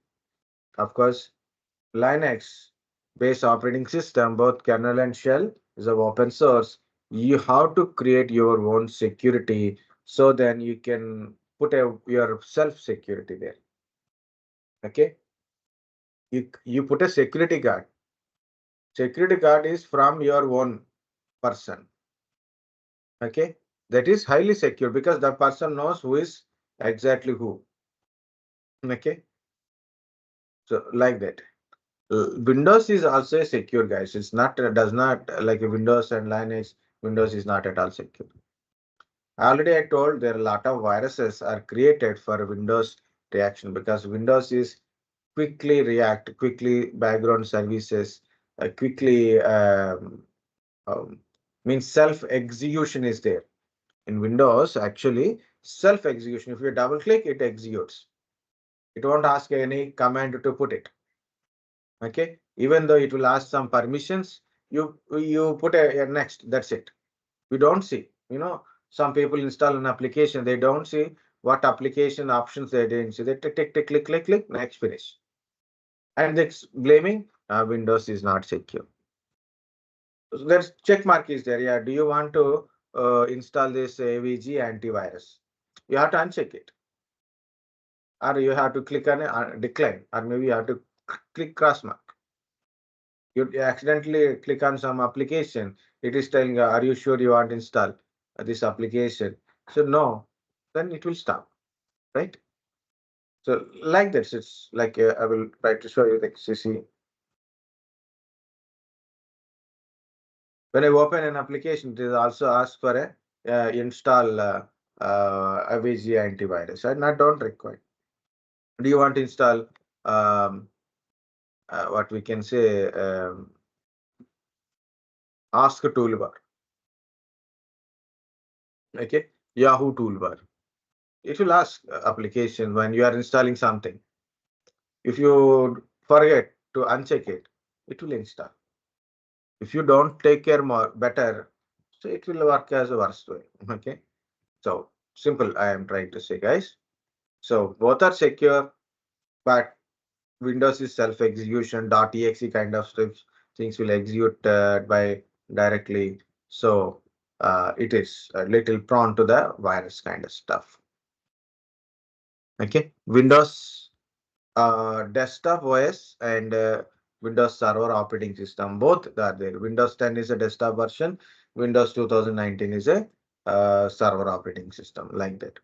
Of course, Linux based operating system, both kernel and shell, is of open source. You have to create your own security so then you can put your self security there. Okay. You put a security guard. Security guard is from your own person. Okay. That is highly secure because the person knows who is exactly who. Okay. So like that. Windows is also secure, guys. It's not does not like Windows and Linux. Windows is not at all secure. Already I told there are a lot of viruses are created for Windows reaction because Windows is quickly react, quickly background services, quickly um, means self execution is there. In Windows, actually, self execution. If you double click, it executes. It won't ask any command to put it. Okay, even though it will ask some permissions, you put a next. That's it. We don't see. Some people install an application, they don't see what application options they didn't see. They tick, tick, tick, click, click, click, next, finish. And they're blaming Windows is not secure. So there's check mark is there. Yeah, do you want to install this AVG antivirus? You have to uncheck it, or you have to click on decline, or maybe you have to click cross mark. You accidentally click on some application. It is telling, are you sure you want to install this application? So no, then it will stop, right? So like this, it's like I will try to show you the CC. When I open an application, it is also asked for a install AVG antivirus. I don't require. Do you want to install what we can say ask toolbar? Okay, Yahoo toolbar. It will ask application when you are installing something. If you forget to uncheck it, it will install. If you don't take care more better, so it will work as a worst way. Okay. So simple, I am trying to say, guys. So both are secure, but Windows is self-execution, .exe kind of scripts, things will execute by directly. So it is a little prone to the virus kind of stuff. Okay. Windows desktop OS and Windows Server operating system. Both are there. Windows 10 is a desktop version. Windows 2019 is a server operating system like that.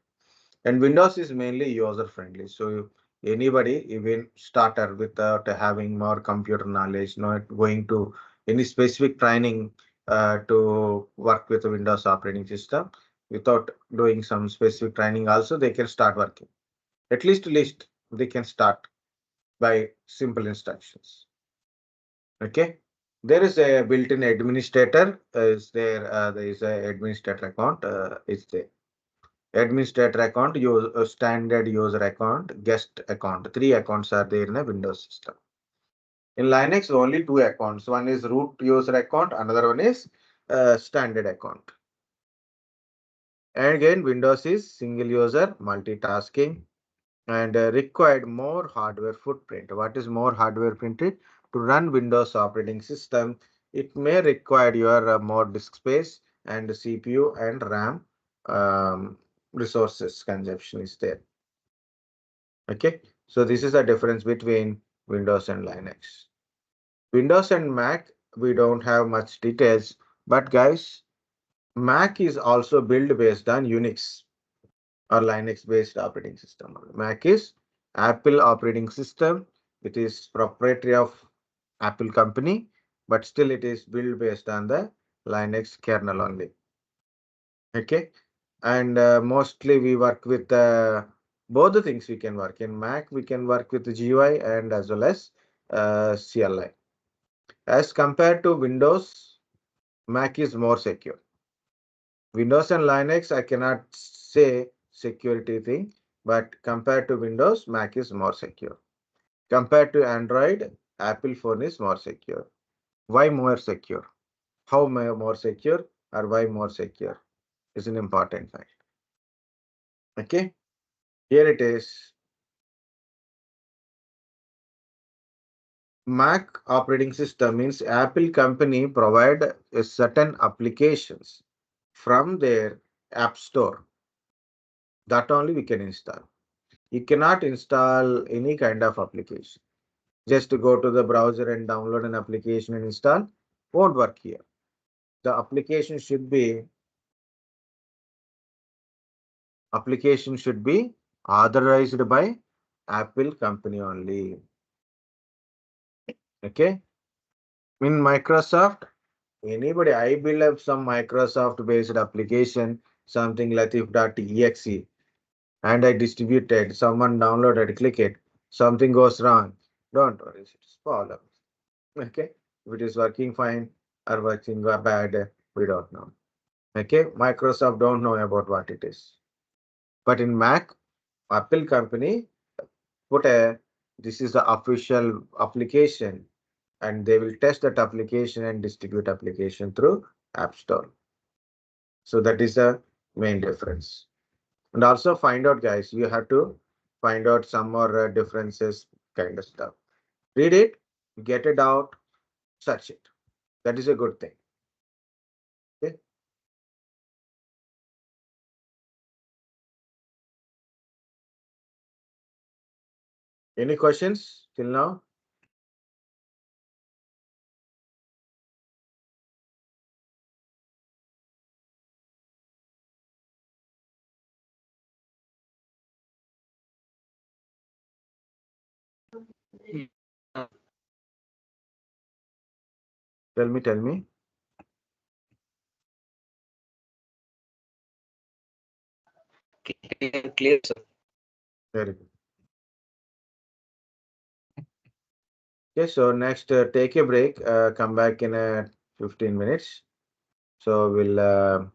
And Windows is mainly user friendly. So anybody, even starter without having more computer knowledge, not going to any specific training to work with the Windows operating system, without doing some specific training also, they can start working. At least they can start by simple instructions. Okay. There is a built-in administrator. Is there? There is a administrator account. Is there? Administrator account, use a standard user account, guest account. Three accounts are there in a Windows system. In Linux, only two accounts. One is root user account. Another one is standard account. And again, Windows is single user, multitasking, and required more hardware footprint. What is more hardware footprint? To run Windows operating system, it may require your more disk space and CPU and RAM resources consumption is there. Okay, so this is the difference between Windows and Linux. Windows and Mac, we don't have much details, but guys, Mac is also built based on Unix or Linux based operating system. Mac is Apple operating system. It is proprietary of Apple company, but still it is built based on the Linux kernel only. Okay, and mostly we work with both the things we can work in Mac. We can work with the GUI and as well as CLI. As compared to Windows, Mac is more secure. Windows and Linux, I cannot say security thing, but compared to Windows, Mac is more secure. Compared to Android, Apple phone is more secure. Why more secure? How more secure or why more secure is an important fact. Okay, here it is. Mac operating system means Apple company provide a certain applications from their app store that only we can install. You cannot install any kind of application. Just to go to the browser and download an application and install won't work here. The application should be authorized by Apple company only. Okay. In Microsoft, anybody, I build up some Microsoft based application, something latif.exe, and I distributed, someone downloaded, click it, something goes wrong. Don't worry, it's problem. Okay. If it is working fine or working bad, we don't know. Okay. Microsoft don't know about what it is. But in Mac, Apple company put a, this is the official application, and they will test that application and distribute application through App Store. So that is the main difference. And also find out, guys, you have to find out some more differences kind of stuff. Read it, get it out, search it. That is a good thing. Okay. Any questions till now? Uh, Tell me, tell me. Clear, sir. Very good. Okay, so next, take a break, come back in 15 minutes. So we'll